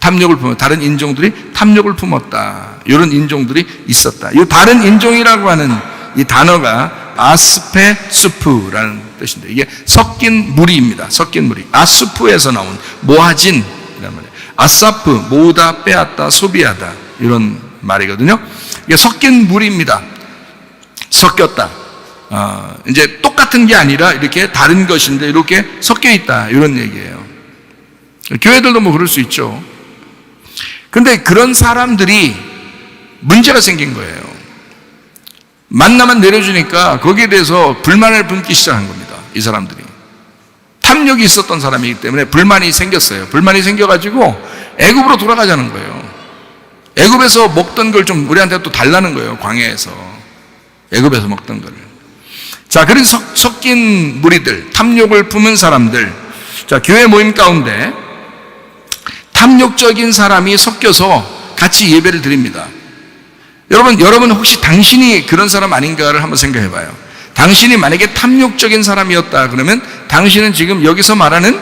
탐욕을 품어, 다른 인종들이 탐욕을 품었다. 이런 인종들이 있었다. 이 다른 인종이라고 하는 이 단어가 아스페수프라는 뜻인데 이게 섞인 무리입니다. 섞인 무리. 아스프에서 나온 모아진 이란 말이에요. 아사프, 모으다, 빼앗다, 소비하다 이런 말이거든요. 이게 섞인 무리입니다. 섞였다. 이제 똑같은 게 아니라 이렇게 다른 것인데 이렇게 섞여 있다 이런 얘기예요. 교회들도 뭐 그럴 수 있죠. 근데 그런 사람들이 문제가 생긴 거예요. 만나만 내려주니까 거기에 대해서 불만을 품기 시작한 겁니다. 이 사람들이 탐욕이 있었던 사람이기 때문에 불만이 생겼어요. 불만이 생겨가지고 애굽으로 돌아가자는 거예요. 애굽에서 먹던 걸 좀 우리한테 또 달라는 거예요. 광야에서 애굽에서 먹던 걸. 자, 그래서 섞인 무리들, 탐욕을 품은 사람들, 자, 교회 모임 가운데 탐욕적인 사람이 섞여서 같이 예배를 드립니다. 여러분 혹시 당신이 그런 사람 아닌가를 한번 생각해 봐요. 당신이 만약에 탐욕적인 사람이었다 그러면 당신은 지금 여기서 말하는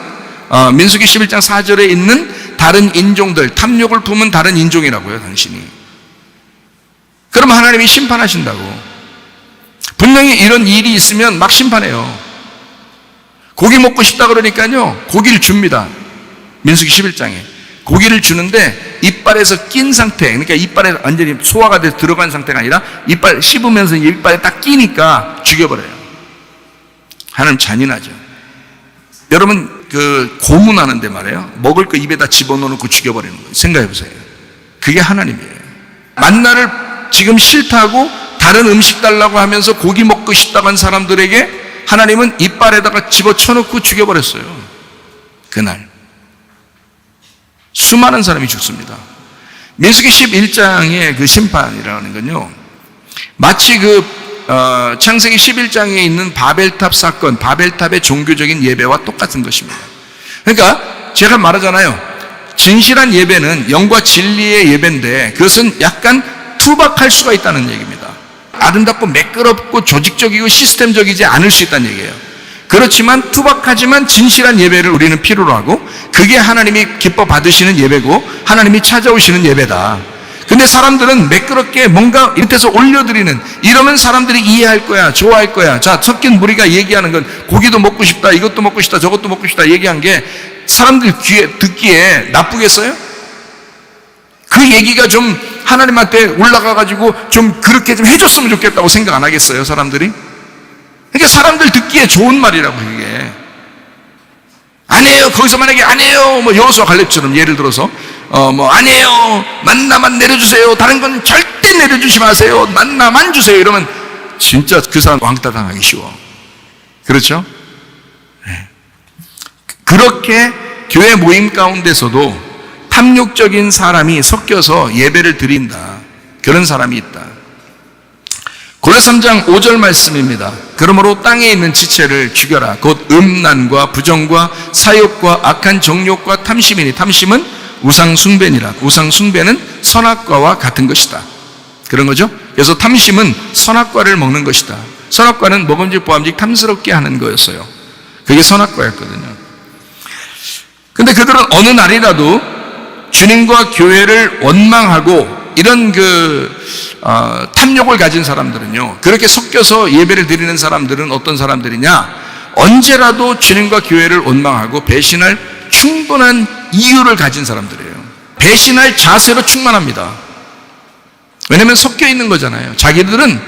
민수기 11장 4절에 있는 다른 인종들, 탐욕을 품은 다른 인종이라고요, 당신이. 그러면 하나님이 심판하신다고. 분명히 이런 일이 있으면 막 심판해요. 고기 먹고 싶다 그러니까요, 고기를 줍니다. 민수기 11장에. 고기를 주는데 이빨에서 낀 상태, 그러니까 이빨에 완전히 소화가 돼서 들어간 상태가 아니라 이빨 씹으면서 이빨에 딱 끼니까 죽여버려요. 하나님 잔인하죠. 여러분 고문하는데 말이에요, 먹을 거 입에다 집어넣고 죽여버리는 거예요. 생각해 보세요. 그게 하나님이에요. 만나를 지금 싫다고 다른 음식 달라고 하면서 고기 먹고 싶다고 한 사람들에게 하나님은 이빨에다가 집어쳐놓고 죽여버렸어요. 그날 수많은 사람이 죽습니다. 민수기 11장의 그 심판이라는 건요, 마치 창세기 11장에 있는 바벨탑 사건, 바벨탑의 종교적인 예배와 똑같은 것입니다. 그러니까 제가 말하잖아요. 진실한 예배는 영과 진리의 예배인데 그것은 약간 투박할 수가 있다는 얘기입니다. 아름답고 매끄럽고 조직적이고 시스템적이지 않을 수 있다는 얘기예요. 그렇지만 투박하지만 진실한 예배를 우리는 필요로 하고 그게 하나님이 기뻐 받으시는 예배고 하나님이 찾아오시는 예배다. 근데 사람들은 매끄럽게 뭔가 이렇게해서 올려드리는, 이러면 사람들이 이해할 거야, 좋아할 거야. 자, 섞인 무리가 얘기하는 건 고기도 먹고 싶다, 이것도 먹고 싶다, 저것도 먹고 싶다 얘기한 게 사람들 귀에 듣기에 나쁘겠어요? 그 얘기가 좀 하나님한테 올라가가지고 좀 그렇게 좀 해줬으면 좋겠다고 생각 안 하겠어요, 사람들이? 그러니까 사람들 듣기에 좋은 말이라고. 그게 아니에요. 거기서 만약에 아니에요, 뭐 여호수아 갈렙처럼 예를 들어서 아니에요, 만나만 내려주세요, 다른 건 절대 내려주지 마세요, 만나만 주세요, 이러면 진짜 그 사람 왕따 당하기 쉬워. 그렇죠? 네. 그렇게 교회 모임 가운데서도 탐욕적인 사람이 섞여서 예배를 드린다, 그런 사람이 있다. 고린도서 3장 5절 말씀입니다. 그러므로 땅에 있는 지체를 죽여라. 곧 음란과 부정과 사욕과 악한 정욕과 탐심이니, 탐심은 우상 숭배니라. 우상 숭배는 선악과와 같은 것이다. 그런 거죠. 그래서 탐심은 선악과를 먹는 것이다. 선악과는 먹음직 보암직 탐스럽게 하는 거였어요. 그게 선악과였거든요. 근데 그들은 어느 날이라도 주님과 교회를 원망하고 이런 탐욕을 가진 사람들은요, 그렇게 섞여서 예배를 드리는 사람들은 어떤 사람들이냐, 언제라도 주님과 교회를 원망하고 배신할 충분한 이유를 가진 사람들이에요. 배신할 자세로 충만합니다. 왜냐하면 섞여 있는 거잖아요. 자기들은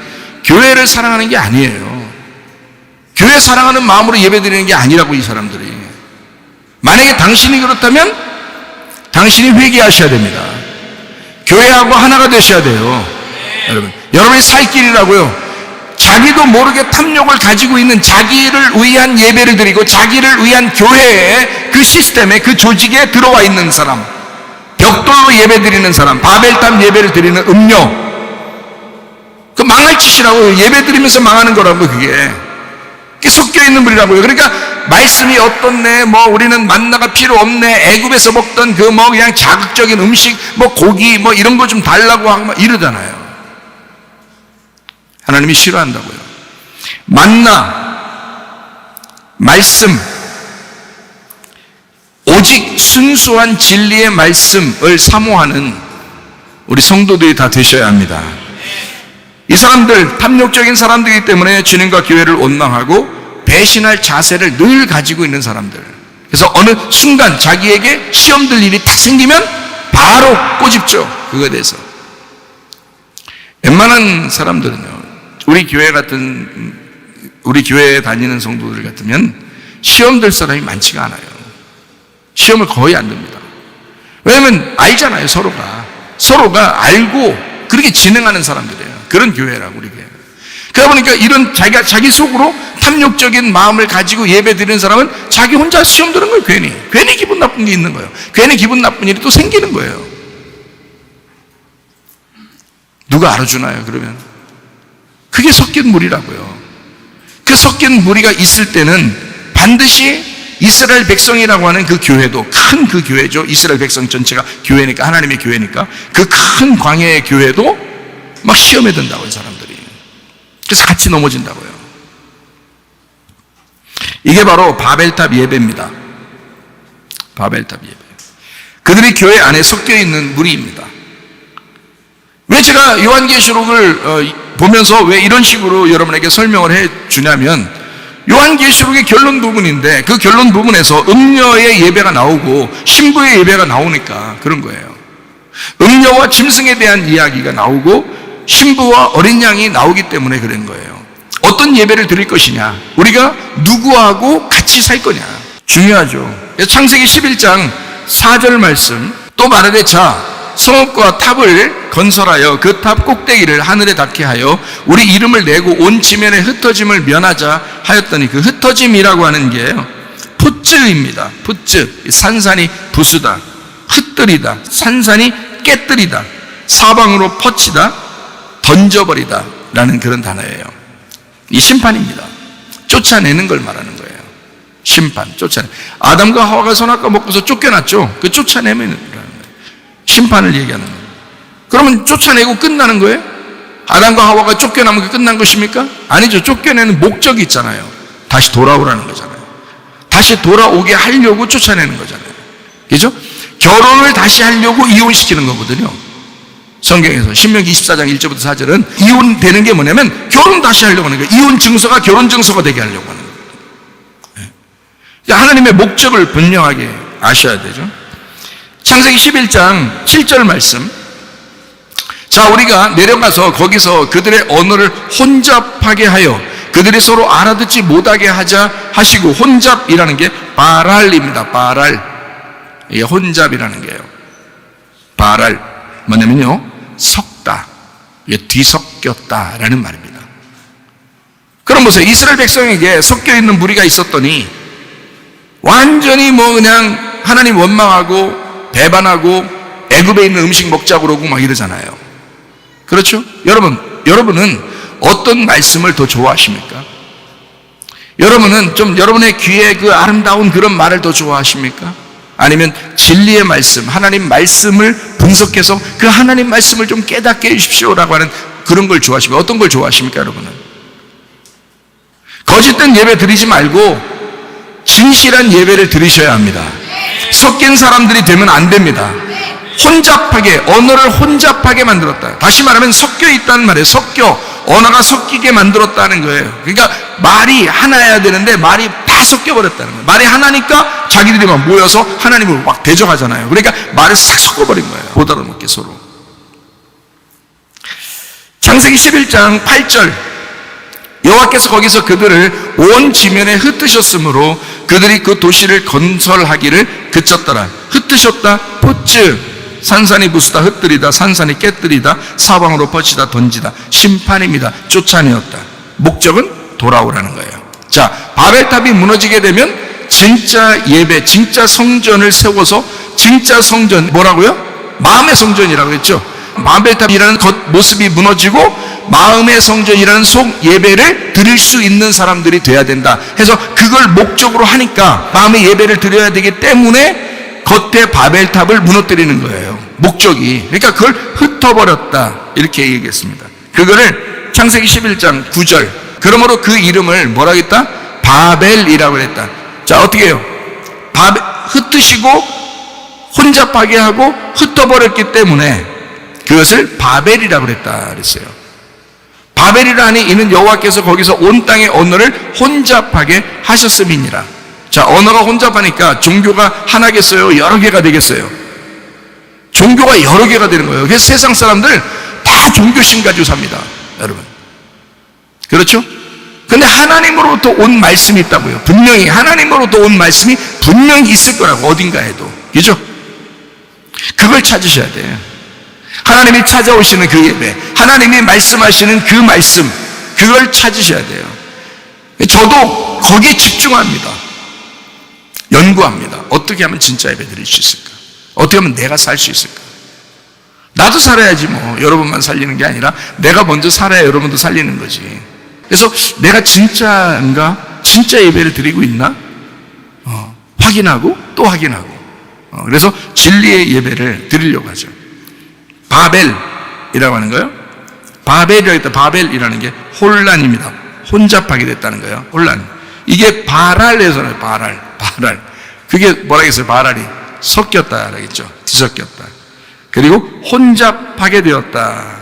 교회를 사랑하는 게 아니에요. 교회 사랑하는 마음으로 예배 드리는 게 아니라고, 이 사람들이. 만약에 당신이 그렇다면 당신이 회개하셔야 됩니다. 교회하고 하나가 되셔야 돼요. 여러분이 살 길이라고요. 자기도 모르게 탐욕을 가지고 있는, 자기를 위한 예배를 드리고 자기를 위한 교회의 그 시스템에, 그 조직에 들어와 있는 사람, 벽돌로 예배 드리는 사람, 바벨탑 예배를 드리는 음료, 그 망할 짓이라고요. 예배 드리면서 망하는 거라고. 그게 섞여 있는 분이라고요. 그러니까 말씀이 어떻네, 뭐 우리는 만나가 필요 없네, 애굽에서 먹던 그 뭐 그냥 자극적인 음식, 뭐 고기 뭐 이런 거 좀 달라고 하고 막 이러잖아요. 하나님이 싫어한다고요. 만나, 말씀, 오직 순수한 진리의 말씀을 사모하는 우리 성도들이 다 되셔야 합니다. 이 사람들 탐욕적인 사람들이기 때문에 주님과 교회를 원망하고 배신할 자세를 늘 가지고 있는 사람들. 그래서 어느 순간 자기에게 시험 들 일이 딱 생기면 바로 꼬집죠. 그거에 대해서. 웬만한 사람들은요, 우리 교회에 다니는 성도들 같으면 시험 들 사람이 많지가 않아요. 시험을 거의 안 듭니다. 왜냐면 알잖아요. 서로가 알고 그렇게 진행하는 사람들이에요. 그런 교회라고, 우리 교회. 그러다 보니까 이런 자기 속으로 탐욕적인 마음을 가지고 예배 드리는 사람은 자기 혼자 시험 드는 거예요. 괜히 기분 나쁜 게 있는 거예요. 괜히 기분 나쁜 일이 또 생기는 거예요. 누가 알아주나요? 그러면 그게 섞인 무리라고요. 그 섞인 무리가 있을 때는 반드시 이스라엘 백성이라고 하는 그 교회도, 큰 그 교회죠. 이스라엘 백성 전체가 교회니까, 하나님의 교회니까, 그 큰 광야의 교회도 막 시험에 든다고요, 사람들이. 그래서 같이 넘어진다고요. 이게 바로 바벨탑 예배입니다. 바벨탑 예배. 그들이 교회 안에 섞여 있는 무리입니다. 왜 제가 요한계시록을 보면서 왜 이런 식으로 여러분에게 설명을 해 주냐면, 요한계시록의 결론 부분인데 그 결론 부분에서 음녀의 예배가 나오고 신부의 예배가 나오니까 그런 거예요. 음녀와 짐승에 대한 이야기가 나오고 신부와 어린 양이 나오기 때문에 그런 거예요. 어떤 예배를 드릴 것이냐, 우리가 누구하고 같이 살 거냐, 중요하죠. 창세기 11장 4절 말씀, 또 말하되 자 성읍과 탑을 건설하여 그 탑 꼭대기를 하늘에 닿게 하여 우리 이름을 내고 온 지면에 흩어짐을 면하자 하였더니, 그 흩어짐이라고 하는 게 푸츠입니다. 푸츠, 산산이 부수다, 흩뜨리다, 산산이 깨뜨리다, 사방으로 퍼치다, 던져버리다 라는 그런 단어예요. 이 심판입니다. 쫓아내는 걸 말하는 거예요. 심판, 쫓아내. 아담과 하와가 선악과 먹고서 쫓겨났죠. 그 쫓아내면 심판을 얘기하는 거예요. 그러면 쫓아내고 끝나는 거예요? 아담과 하와가 쫓겨나면 그게 끝난 것입니까? 아니죠. 쫓겨내는 목적이 있잖아요. 다시 돌아오라는 거잖아요. 다시 돌아오게 하려고 쫓아내는 거잖아요. 그죠? 결혼을 다시 하려고 이혼시키는 거거든요. 성경에서 신명기 24장 1절부터 4절은 이혼되는 게 뭐냐면 결혼 다시 하려고 하는 거예요. 이혼 증서가 결혼 증서가 되게 하려고 하는 거예요. 하나님의 목적을 분명하게 아셔야 되죠. 창세기 11장 7절 말씀. 자, 우리가 내려가서 거기서 그들의 언어를 혼잡하게 하여 그들이 서로 알아듣지 못하게 하자 하시고, 혼잡이라는 게 바랄입니다. 바랄. 이게 혼잡이라는 게요. 바랄. 뭐냐면요, 섞다. 이게 뒤섞였다라는 말입니다. 그럼 보세요. 이스라엘 백성에게 섞여 있는 무리가 있었더니 완전히 뭐 그냥 하나님 원망하고 배반하고 애굽에 있는 음식 먹자고 그러고 막 이러잖아요. 그렇죠? 여러분은 어떤 말씀을 더 좋아하십니까? 여러분은 좀 여러분의 귀에 그 아름다운 그런 말을 더 좋아하십니까? 아니면 진리의 말씀, 하나님 말씀을 분석해서 그 하나님 말씀을 좀 깨닫게 해주십시오라고 하는 그런 걸 좋아하십니까? 어떤 걸 좋아하십니까, 여러분은? 거짓된 예배 드리지 말고 진실한 예배를 드리셔야 합니다. 섞인 사람들이 되면 안 됩니다. 혼잡하게, 언어를 혼잡하게 만들었다. 다시 말하면 섞여 있다는 말이에요. 언어가 섞이게 만들었다는 거예요. 그러니까 말이 하나여야 되는데 말이 다 섞여버렸다는 거예요. 말이 하나니까 자기들이 막 모여서 하나님을 막 대적하잖아요. 그러니까 말을 싹 섞어버린 거예요. 못 알아먹게 서로. 창세기 11장 8절, 여호와께서 거기서 그들을 온 지면에 흩으셨으므로 그들이 그 도시를 건설하기를 그쳤더라. 흩으셨다, 포츠, 산산이 부수다, 흩뜨리다, 산산이 깨뜨리다, 사방으로 퍼치다, 던지다. 심판입니다. 쫓아내었다. 목적은 돌아오라는 거예요. 자, 바벨탑이 무너지게 되면 진짜 예배, 진짜 성전을 세워서, 진짜 성전, 뭐라고요? 마음의 성전이라고 했죠. 바벨탑이라는 겉 모습이 무너지고 마음의 성전이라는 속 예배를 드릴 수 있는 사람들이 돼야 된다 해서 그걸 목적으로 하니까 마음의 예배를 드려야 되기 때문에 겉에 바벨탑을 무너뜨리는 거예요. 목적이. 그러니까 그걸 흩어버렸다 이렇게 얘기했습니다. 그거를 창세기 11장 9절 그러므로 그 이름을 뭐라고 했다? 바벨이라고 했다. 자, 어떻게 해요? 흩으시고 혼잡하게 하고 흩어버렸기 때문에 그것을 바벨이라고 그랬다 그랬어요. 바벨이라니 이는 여호와께서 거기서 온 땅의 언어를 혼잡하게 하셨음이니라. 자, 언어가 혼잡하니까 종교가 하나겠어요? 여러 개가 되겠어요? 종교가 여러 개가 되는 거예요. 그래서 세상 사람들 다 종교심 가지고 삽니다, 여러분. 그렇죠? 근데 하나님으로부터 온 말씀이 있다고요. 분명히 하나님으로부터 온 말씀이 분명히 있을 거라고, 어딘가에도. 그죠? 그걸 찾으셔야 돼요. 하나님이 찾아오시는 그 예배, 하나님이 말씀하시는 그 말씀, 그걸 찾으셔야 돼요. 저도 거기에 집중합니다. 연구합니다. 어떻게 하면 진짜 예배 드릴 수 있을까? 어떻게 하면 내가 살 수 있을까? 나도 살아야지 뭐. 여러분만 살리는 게 아니라 내가 먼저 살아야 여러분도 살리는 거지. 그래서 내가 진짜인가? 진짜 예배를 드리고 있나? 확인하고 또 확인하고. 그래서 진리의 예배를 드리려고 하죠. 바벨이라고 하는 거예요. 바벨이라고 했다. 바벨이라는 게 혼란입니다. 혼잡하게 됐다는 거예요. 혼란. 이게 바랄에서는 바랄. 그게 뭐라 했어요? 바랄이 섞였다 라겠죠. 뒤섞였다. 그리고 혼잡하게 되었다.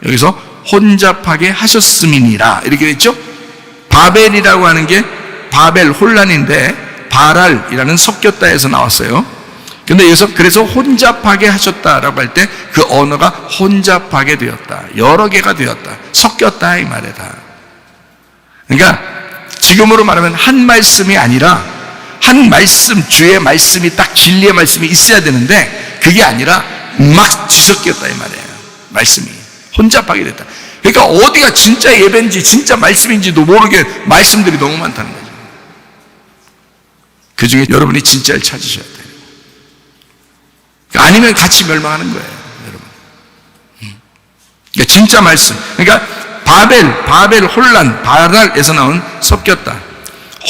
여기서 혼잡하게 하셨음이니라 이렇게 됐죠. 바벨이라고 하는 게 바벨 혼란인데 바랄이라는 섞였다에서 나왔어요. 근데 여기서 그래서 혼잡하게 하셨다라고 할 때 그 언어가 혼잡하게 되었다, 여러 개가 되었다, 섞였다 이 말이다. 그러니까 지금으로 말하면 한 말씀이 아니라 한 말씀, 주의 말씀이 딱 진리의 말씀이 있어야 되는데 그게 아니라 막 뒤섞였다 이 말이에요. 말씀이 혼잡하게 됐다. 그러니까 어디가 진짜 예배인지 진짜 말씀인지도 모르게 말씀들이 너무 많다는 거죠. 그 중에 여러분이 진짜를 찾으셔야 돼요. 아니면 같이 멸망하는 거예요, 여러분. 그러니까 진짜 말씀. 그러니까 바벨, 혼란, 바랄에서 나온 섞였다.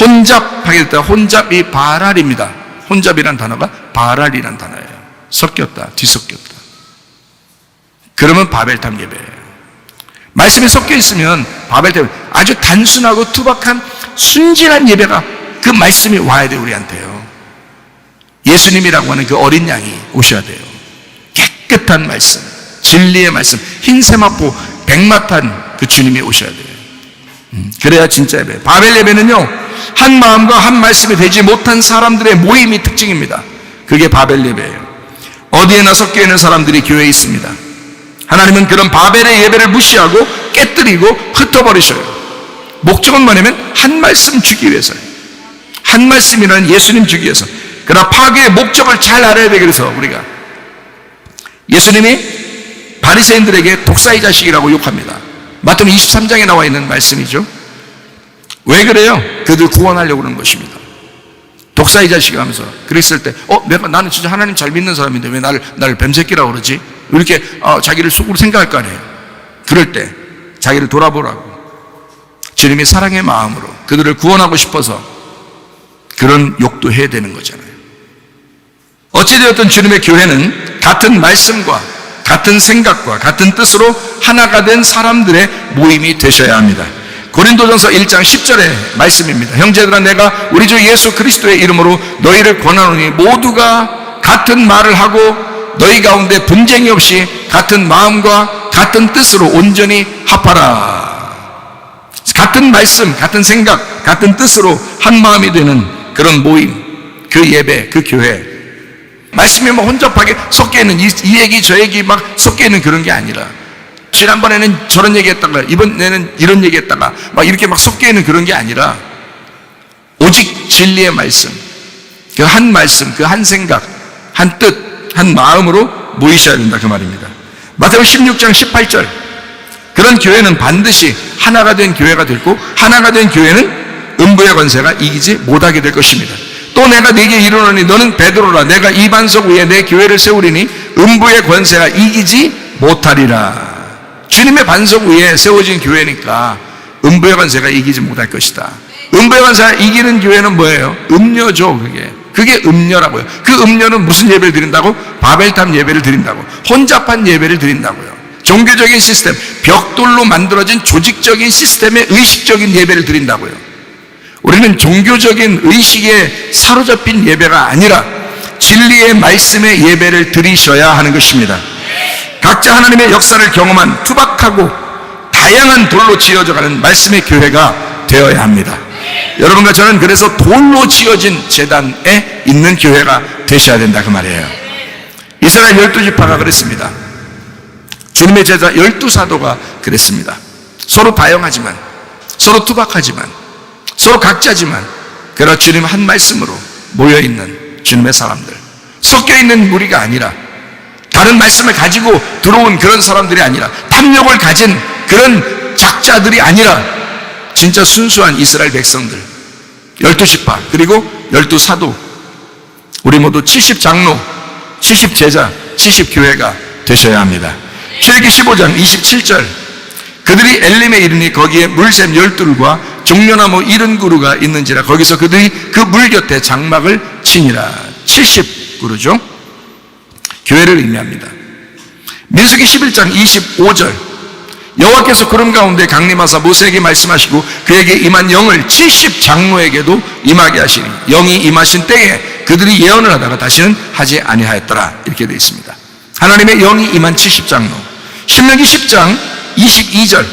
혼잡하게 됐다. 혼잡이 바랄입니다. 혼잡이란 단어가 바랄이란 단어예요. 섞였다, 뒤섞였다. 그러면 바벨탑 예배예요. 말씀이 섞여 있으면 바벨탑, 아주 단순하고 투박한 순진한 예배가 그 말씀이 와야 돼요, 우리한테요. 예수님이라고 하는 그 어린 양이 오셔야 돼요. 깨끗한 말씀, 진리의 말씀, 흰 세마포 백마탄 그 주님이 오셔야 돼요. 그래야 진짜 예배. 바벨 예배는요, 한 마음과 한 말씀이 되지 못한 사람들의 모임이 특징입니다. 그게 바벨 예배예요. 어디에나 섞여 있는 사람들이 교회에 있습니다. 하나님은 그런 바벨의 예배를 무시하고 깨뜨리고 흩어버리셔요. 목적은 뭐냐면 한 말씀 주기 위해서예요. 한 말씀이라는 예수님 주기 위해서. 그러나 파괴의 목적을 잘 알아야 돼. 그래서 우리가 예수님이 바리새인들에게 독사의 자식이라고 욕합니다. 마태복음 23장에 나와 있는 말씀이죠. 왜 그래요? 그들 구원하려고 그러는 것입니다. 독사의 자식 하면서 그랬을 때 나는 진짜 하나님 잘 믿는 사람인데 왜 나를 뱀새끼라고 그러지? 이렇게 자기를 속으로 생각할 거 아니에요. 그럴 때 자기를 돌아보라고 주님이 사랑의 마음으로 그들을 구원하고 싶어서 그런 욕도 해야 되는 거잖아요. 어찌되었든 주님의 교회는 같은 말씀과 같은 생각과 같은 뜻으로 하나가 된 사람들의 모임이 되셔야 합니다. 고린도전서 1장 10절의 말씀입니다. 형제들아, 내가 우리 주 예수 그리스도의 이름으로 너희를 권하노니 모두가 같은 말을 하고 너희 가운데 분쟁이 없이 같은 마음과 같은 뜻으로 온전히 합하라. 같은 말씀, 같은 생각, 같은 뜻으로 한 마음이 되는 그런 모임, 그 예배, 그 교회. 말씀이 막 혼잡하게 섞여 있는 이 얘기 저 얘기 막 섞여 있는 그런 게 아니라, 지난번에는 저런 얘기 했다가 이번에는 이런 얘기 했다가 막 이렇게 막 섞여 있는 그런 게 아니라 오직 진리의 말씀, 그 한 말씀, 그 한 생각, 한 뜻, 한 마음으로 모이셔야 된다 그 말입니다. 마태복음 16장 18절, 그런 교회는 반드시 하나가 된 교회가 되고 하나가 된 교회는 음부의 권세가 이기지 못하게 될 것입니다. 또 내가 네게 이르노니 너는 베드로라. 내가 이 반석 위에 내 교회를 세우리니 음부의 권세가 이기지 못하리라. 주님의 반석 위에 세워진 교회니까 음부의 권세가 이기지 못할 것이다. 음부의 권세가 이기는 교회는 뭐예요? 음료죠. 그게 음료라고요. 그 음료는 무슨 예배를 드린다고? 바벨탑 예배를 드린다고, 혼잡한 예배를 드린다고요. 종교적인 시스템, 벽돌로 만들어진 조직적인 시스템의 의식적인 예배를 드린다고요. 우리는 종교적인 의식에 사로잡힌 예배가 아니라 진리의 말씀의 예배를 드리셔야 하는 것입니다. 각자 하나님의 역사를 경험한 투박하고 다양한 돌로 지어져가는 말씀의 교회가 되어야 합니다. 여러분과 저는 그래서 돌로 지어진 제단에 있는 교회가 되셔야 된다 그 말이에요. 이스라엘 12지파가 그랬습니다. 주님의 제자 12사도가 그랬습니다. 서로 다양하지만, 서로 투박하지만, 서로 각자지만, 그러나 주님 한 말씀으로 모여있는 주님의 사람들, 섞여있는 무리가 아니라, 다른 말씀을 가지고 들어온 그런 사람들이 아니라, 탐욕을 가진 그런 작자들이 아니라 진짜 순수한 이스라엘 백성들, 12지파 그리고 12사도, 우리 모두 70장로, 70제자, 70교회가 되셔야 합니다. 출애굽기 15장 27절, 그들이 엘림에 이르니 거기에 물샘 12둘과 종려나무 70그루가 있는지라 거기서 그들이 그 물 곁에 장막을 치니라. 70그루죠. 교회를 의미합니다. 민수기 11장 25절, 여호와께서 구름 가운데 강림하사 모세에게 말씀하시고 그에게 임한 영을 70장로에게도 임하게 하시니 영이 임하신 때에 그들이 예언을 하다가 다시는 하지 아니하였더라. 이렇게 되어 있습니다. 하나님의 영이 임한 70장로. 신명기 10장 22절,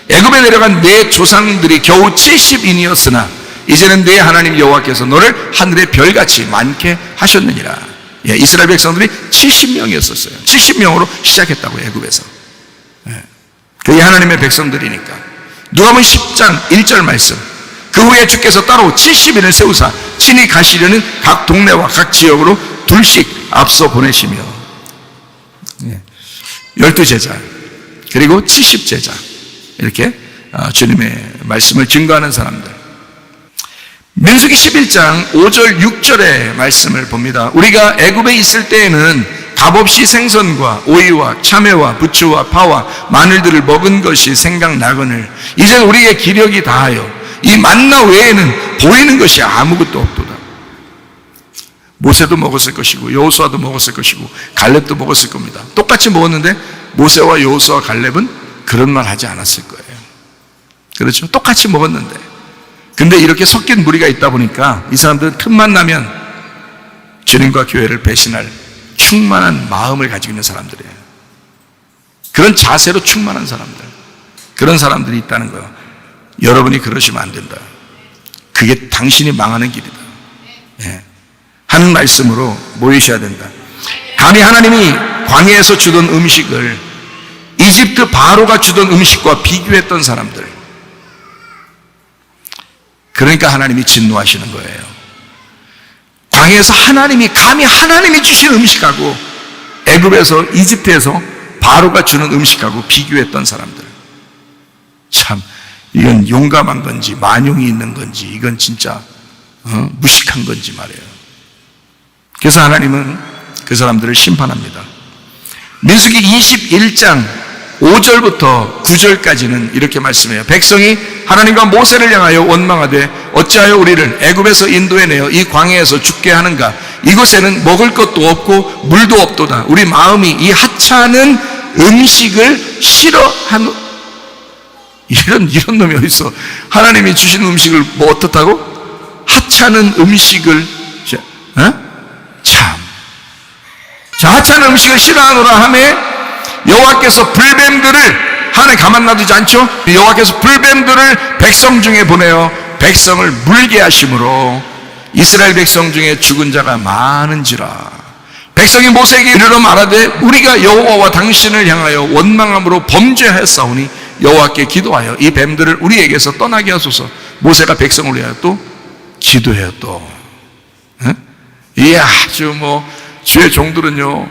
애굽에 내려간 내 조상들이 겨우 70인이었으나 이제는 내 하나님 여호와께서 너를 하늘의 별같이 많게 하셨느니라. 이스라엘 백성들이 70명이었었어요. 70명으로 시작했다고, 애굽에서. 그게 하나님의 백성들이니까. 누가복음 10장 1절 말씀, 그 후에 주께서 따로 70인을 세우사 친히 가시려는 각 동네와 각 지역으로 둘씩 앞서 보내시며, 12제자 그리고 70제자, 이렇게 주님의 말씀을 증거하는 사람들. 민수기 11장 5절 6절의 말씀을 봅니다. 우리가 애굽에 있을 때에는 값없이 생선과 오이와 참외와 부추와 파와 마늘들을 먹은 것이 생각나거늘 이제 우리의 기력이 다하여 이 만나 외에는 보이는 것이 아무것도 없도다. 모세도 먹었을 것이고 여호수아도 먹었을 것이고 갈렙도 먹었을 겁니다. 똑같이 먹었는데 모세와 여호수아 갈렙은 그런 말 하지 않았을 거예요. 그렇죠? 똑같이 먹었는데, 근데 이렇게 섞인 무리가 있다 보니까 이 사람들은 틈만 나면 주님과 교회를 배신할 충만한 마음을 가지고 있는 사람들이에요. 그런 자세로 충만한 사람들, 그런 사람들이 있다는 거예요. 여러분이 그러시면 안 된다. 그게 당신이 망하는 길이다. 하는 말씀으로 모이셔야 된다. 감히 하나님이 광야에서 주던 음식을 이집트 바로가 주던 음식과 비교했던 사람들, 그러니까 하나님이 진노하시는 거예요. 광야에서 감히 하나님이 주신 음식하고 애굽에서, 이집트에서 바로가 주는 음식하고 비교했던 사람들, 참 이건 용감한 건지 만용이 있는 건지, 이건 진짜 무식한 건지 말이에요. 그래서 하나님은 그 사람들을 심판합니다. 민수기 21장 5절부터 9절까지는 이렇게 말씀해요. 백성이 하나님과 모세를 향하여 원망하되 어찌하여 우리를 애굽에서 인도해내어 이 광야에서 죽게 하는가? 이곳에는 먹을 것도 없고 물도 없도다. 우리 마음이 이 하찮은 음식을 싫어하는, 이런 놈이 어디 있어? 하나님이 주신 음식을 뭐 어떻다고? 하찮은 음식을 하찮은 음식을 싫어하노라 하매 여호와께서 불뱀들을, 하나님 가만 놔두지 않죠? 여호와께서 불뱀들을 백성 중에 보내어 백성을 물게 하심으로 이스라엘 백성 중에 죽은 자가 많은지라. 백성이 모세에게 이르러 말하되 우리가 여호와와 당신을 향하여 원망함으로 범죄하였사오니 여호와께 기도하여 이 뱀들을 우리에게서 떠나게 하소서. 모세가 백성을 위하여 또 기도해요. 또 이게 아주 주의 종들은요,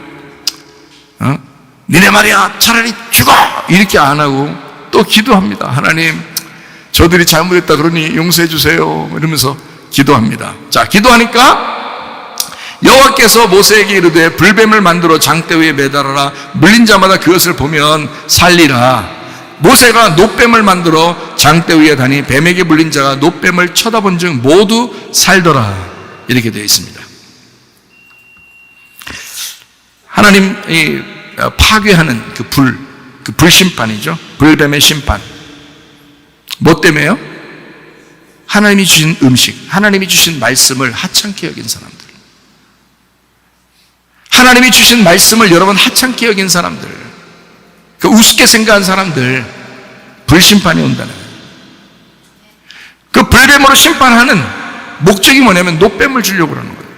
니네 말이야 차라리 죽어 이렇게 안 하고 또 기도합니다. 하나님, 저들이 잘못했다 그러니 용서해 주세요 이러면서 기도합니다. 자, 기도하니까 여호와께서 모세에게 이르되 불뱀을 만들어 장대 위에 매달아라. 물린 자마다 그것을 보면 살리라. 모세가 놋뱀을 만들어 장대 위에 다니 뱀에게 물린 자가 놋뱀을 쳐다본 즉 모두 살더라. 이렇게 되어 있습니다. 하나님이 파괴하는 그 불심판이죠. 불뱀의 심판. 뭐 때문에요? 하나님이 주신 음식, 하나님이 주신 말씀을 하찮게 여긴 사람들. 하나님이 주신 말씀을 여러분 하찮게 여긴 사람들, 그 우습게 생각한 사람들, 불심판이 온다는 거예요. 그 불뱀으로 심판하는 목적이 뭐냐면 놋뱀을 주려고 그러는 거예요.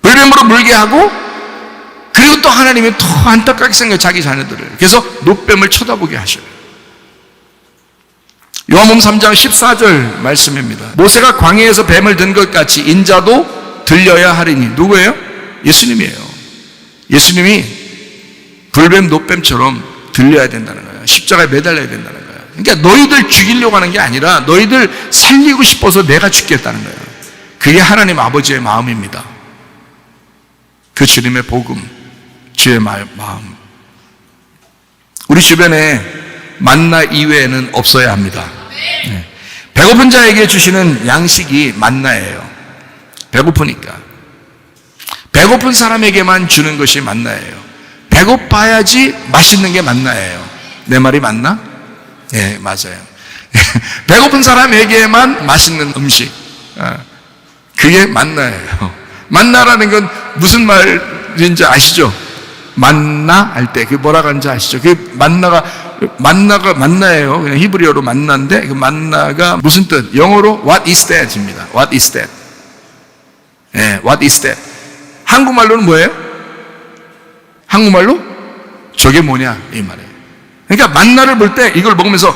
불뱀으로 물게 하고, 그리고 또 하나님이 더 안타깝게 생각해 자기 자녀들을. 그래서 놋뱀을 쳐다보게 하셔요. 요한복음 3장 14절 말씀입니다. 모세가 광야에서 뱀을 든 것 같이 인자도 들려야 하리니. 누구예요? 예수님이에요. 예수님이 불뱀 놋뱀처럼 들려야 된다는 거예요. 십자가에 매달려야 된다는 거예요. 그러니까 너희들 죽이려고 하는 게 아니라 너희들 살리고 싶어서 내가 죽겠다는 거예요. 그게 하나님 아버지의 마음입니다. 그 주님의 복음, 주의 마음. 우리 주변에 만나 이외에는 없어야 합니다. 네. 배고픈 자에게 주시는 양식이 만나예요. 배고프니까. 배고픈 사람에게만 주는 것이 만나예요. 배고파야지 맛있는 게 만나예요. 내 말이 맞나? 네, 맞아요. 배고픈 사람에게만 맛있는 음식, 그게 만나예요. 만나라는 건 무슨 말인지 아시죠? 만나 할 때 그 뭐라고 하는지 아시죠? 그 만나가 만나예요. 그냥 히브리어로 만나인데 그 만나가 무슨 뜻? 영어로 what is that입니다. What is that? 네, what is that? 한국말로는 뭐예요? 한국말로 저게 뭐냐 이 말이에요. 그러니까 만나를 볼 때 이걸 먹으면서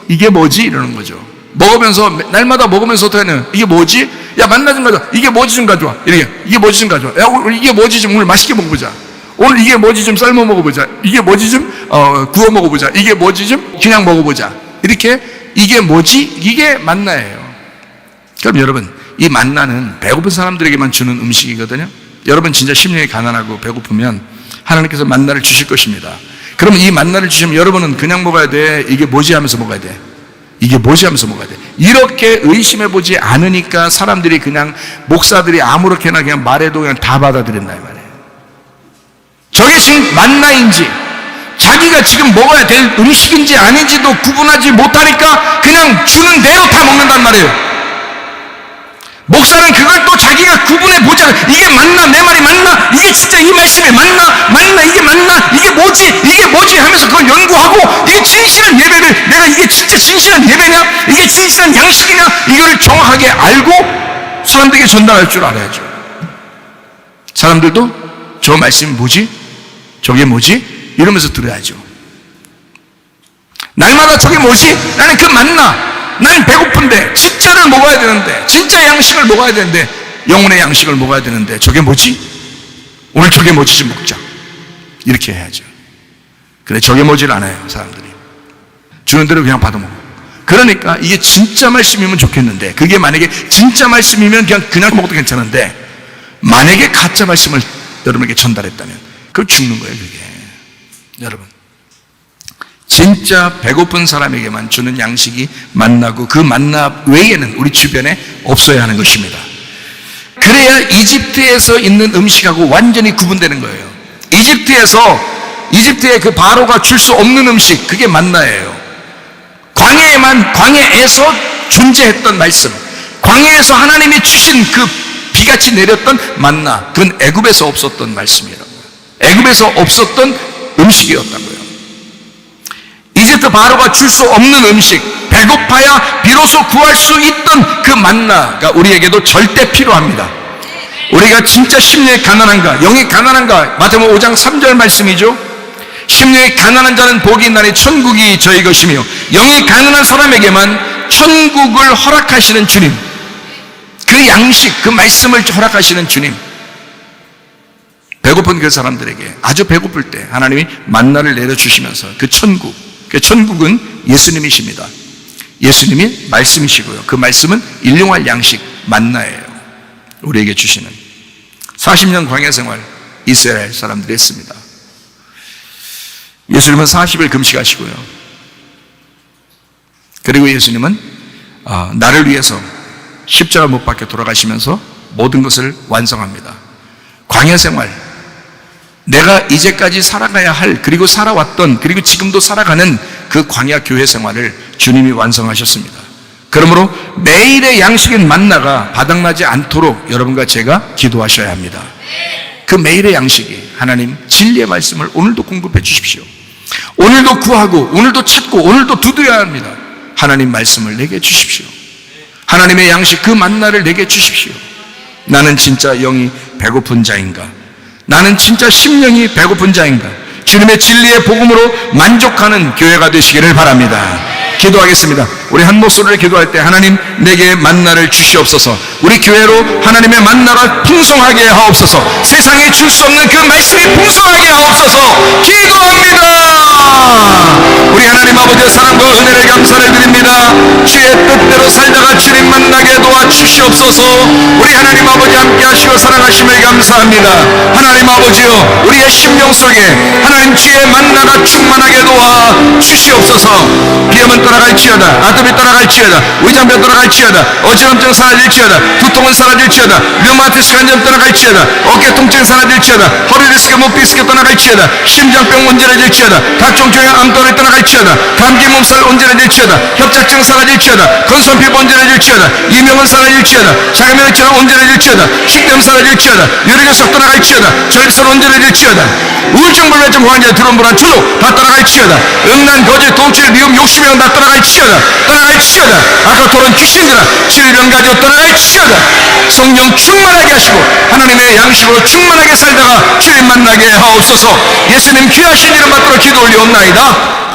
이게 뭐지? 이러는 거죠. 먹으면서 날마다 먹으면서 어떻게 하냐? 이게 뭐지? 야 만나 좀 가져와. 이게 뭐지 좀 가져와. 이렇게 이게 뭐지 좀 가져와. 야 오늘 이게 뭐지 좀 오늘 맛있게 먹어보자. 오늘 이게 뭐지 좀 삶아 먹어보자. 이게 뭐지 좀 구워 먹어보자. 이게 뭐지 좀 그냥 먹어보자. 이렇게 이게 뭐지? 이게 만나예요. 그럼 여러분 이 만나는 배고픈 사람들에게만 주는 음식이거든요. 여러분 진짜 심령이 가난하고 배고프면 하나님께서 만나를 주실 것입니다. 그러면 이 만나를 주시면 여러분은 그냥 먹어야 돼? 이게 뭐지 하면서 먹어야 돼? 이게 뭐지 하면서 먹어야 돼? 이렇게 의심해보지 않으니까 사람들이 그냥 목사들이 아무렇게나 그냥 말해도 그냥 다 받아들인다 이 말이에요. 저게 지금 만나인지 자기가 지금 먹어야 될 음식인지 아닌지도 구분하지 못하니까 그냥 주는 대로 다 먹는단 말이에요. 목사는 그걸 또 자기가 구분해 보자. 이게 맞나? 내 말이 맞나? 이게 진짜 이 말씀이 맞나? 맞나? 이게 맞나? 이게 뭐지? 이게 뭐지? 하면서 그걸 연구하고 이게 진실한 예배를 내가 이게 진짜 진실한 예배냐? 이게 진실한 양식이냐? 이거를 정확하게 알고 사람들에게 전달할 줄 알아야죠. 사람들도 저 말씀이 뭐지? 저게 뭐지? 이러면서 들어야죠. 날마다 저게 뭐지? 나는 그 맞나? 나는 배고픈데 진짜를 먹어야 되는데 진짜 양식을 먹어야 되는데 영혼의 양식을 먹어야 되는데 저게 뭐지? 오늘 저게 뭐지 좀 먹자. 이렇게 해야죠. 근데 저게 뭐지를 않아요. 사람들이 주는 대로 그냥 받아먹어. 그러니까 이게 진짜 말씀이면 좋겠는데 그게 만약에 진짜 말씀이면 그냥 먹어도 괜찮은데 만약에 가짜 말씀을 여러분에게 전달했다면 그걸 죽는 거예요. 그게 여러분 진짜 배고픈 사람에게만 주는 양식이 만나고 그 만나 외에는 우리 주변에 없어야 하는 것입니다. 그래야 이집트에서 있는 음식하고 완전히 구분되는 거예요. 이집트의 그 바로가 줄 수 없는 음식, 그게 만나예요. 광야에서 존재했던 말씀, 광야에서 하나님이 주신 그 비같이 내렸던 만나, 그건 애굽에서 없었던 말씀이라고요. 애굽에서 없었던 음식이었다고요. 이집트 바로가 줄 수 없는 음식, 배고파야 비로소 구할 수 있던 그 만나가 우리에게도 절대 필요합니다. 우리가 진짜 심령이 가난한가, 영이 가난한가? 마태복음 5장 3절 말씀이죠. 심령이 가난한 자는 복이 있나니 천국이 저희 것이며 영이 가난한 사람에게만 천국을 허락하시는 주님, 그 양식, 그 말씀을 허락하시는 주님, 배고픈 그 사람들에게 아주 배고플 때 하나님이 만나를 내려주시면서 그 천국은 예수님이십니다. 예수님이 말씀이시고요. 그 말씀은 일용할 양식, 만나예요. 우리에게 주시는. 40년 광야 생활 이스라엘 사람들이 했습니다. 예수님은 40일 금식하시고요. 그리고 예수님은 나를 위해서 십자가 못 박혀 돌아가시면서 모든 것을 완성합니다. 광야 생활, 내가 이제까지 살아가야 할, 그리고 살아왔던, 그리고 지금도 살아가는 그 광야 교회 생활을 주님이 완성하셨습니다. 그러므로 매일의 양식인 만나가 바닥나지 않도록 여러분과 제가 기도하셔야 합니다. 그 매일의 양식이 하나님 진리의 말씀을 오늘도 공급해 주십시오. 오늘도 구하고, 오늘도 찾고, 오늘도 두드려야 합니다. 하나님 말씀을 내게 주십시오. 하나님의 양식 그 만나를 내게 주십시오. 나는 진짜 영이 배고픈 자인가? 나는 진짜 심령이 배고픈 자인가? 주님의 진리의 복음으로 만족하는 교회가 되시기를 바랍니다. 기도하겠습니다. 우리 한 목소리를 기도할 때 하나님 내게 만나를 주시옵소서. 우리 교회로 하나님의 만나가 풍성하게 하옵소서. 세상에 줄 수 없는 그 말씀이 풍성하게 하옵소서. 기도합니다. 우리 하나님 아버지의 사랑과 은혜를 감사를 드립니다. 주의 뜻대로 살다가 주님 만나게 도와주시옵소서. 우리 하나님 아버지 함께 하시고 사랑하심을 감사합니다. 하나님 아버지여, 우리의 심령 속에 하나님 주의 만나가 충만하게 도와주시옵소서. 비염은 떠나갈지어다, 아토피 떠나갈지어다, 위장병 떠나갈지어다, 어지럼증 사라질지어다, 두통은 사라질지어다, 류마티스 관절 떠나갈지어다, 어깨 통증 사라질지어다, 허리 디스크, 목 디스크 떠나갈지어다, 심장병 온전해질지어다, 각종 종양 암tor이 떠나갈지어다, 감기 몸살 온전해질지어다, 협착증 사라질지어다, 건선피부 온전해질지어다, 이명은 사라질지어다, 자가면역질환 온전해질지어다, 식냄 사라질지어다, 유리결석 떠나갈지어다, 절선 온전해질지어다, 우울증 불면증 환자 드론 불안 초조 다 떠나갈지어다, 음란 거짓 도출 미움 욕심형 다 떠나갈지어다, 떠나갈지어다, 아까 토론 귀신들아 질병 가지고 떠나갈지어다. 성령 충만하게 하시고 하나님의 양식으로 충만하게 살다가 주님 만나게 하옵소서. 예수님 귀하신 이름 받들어 기도 올리옵나이다.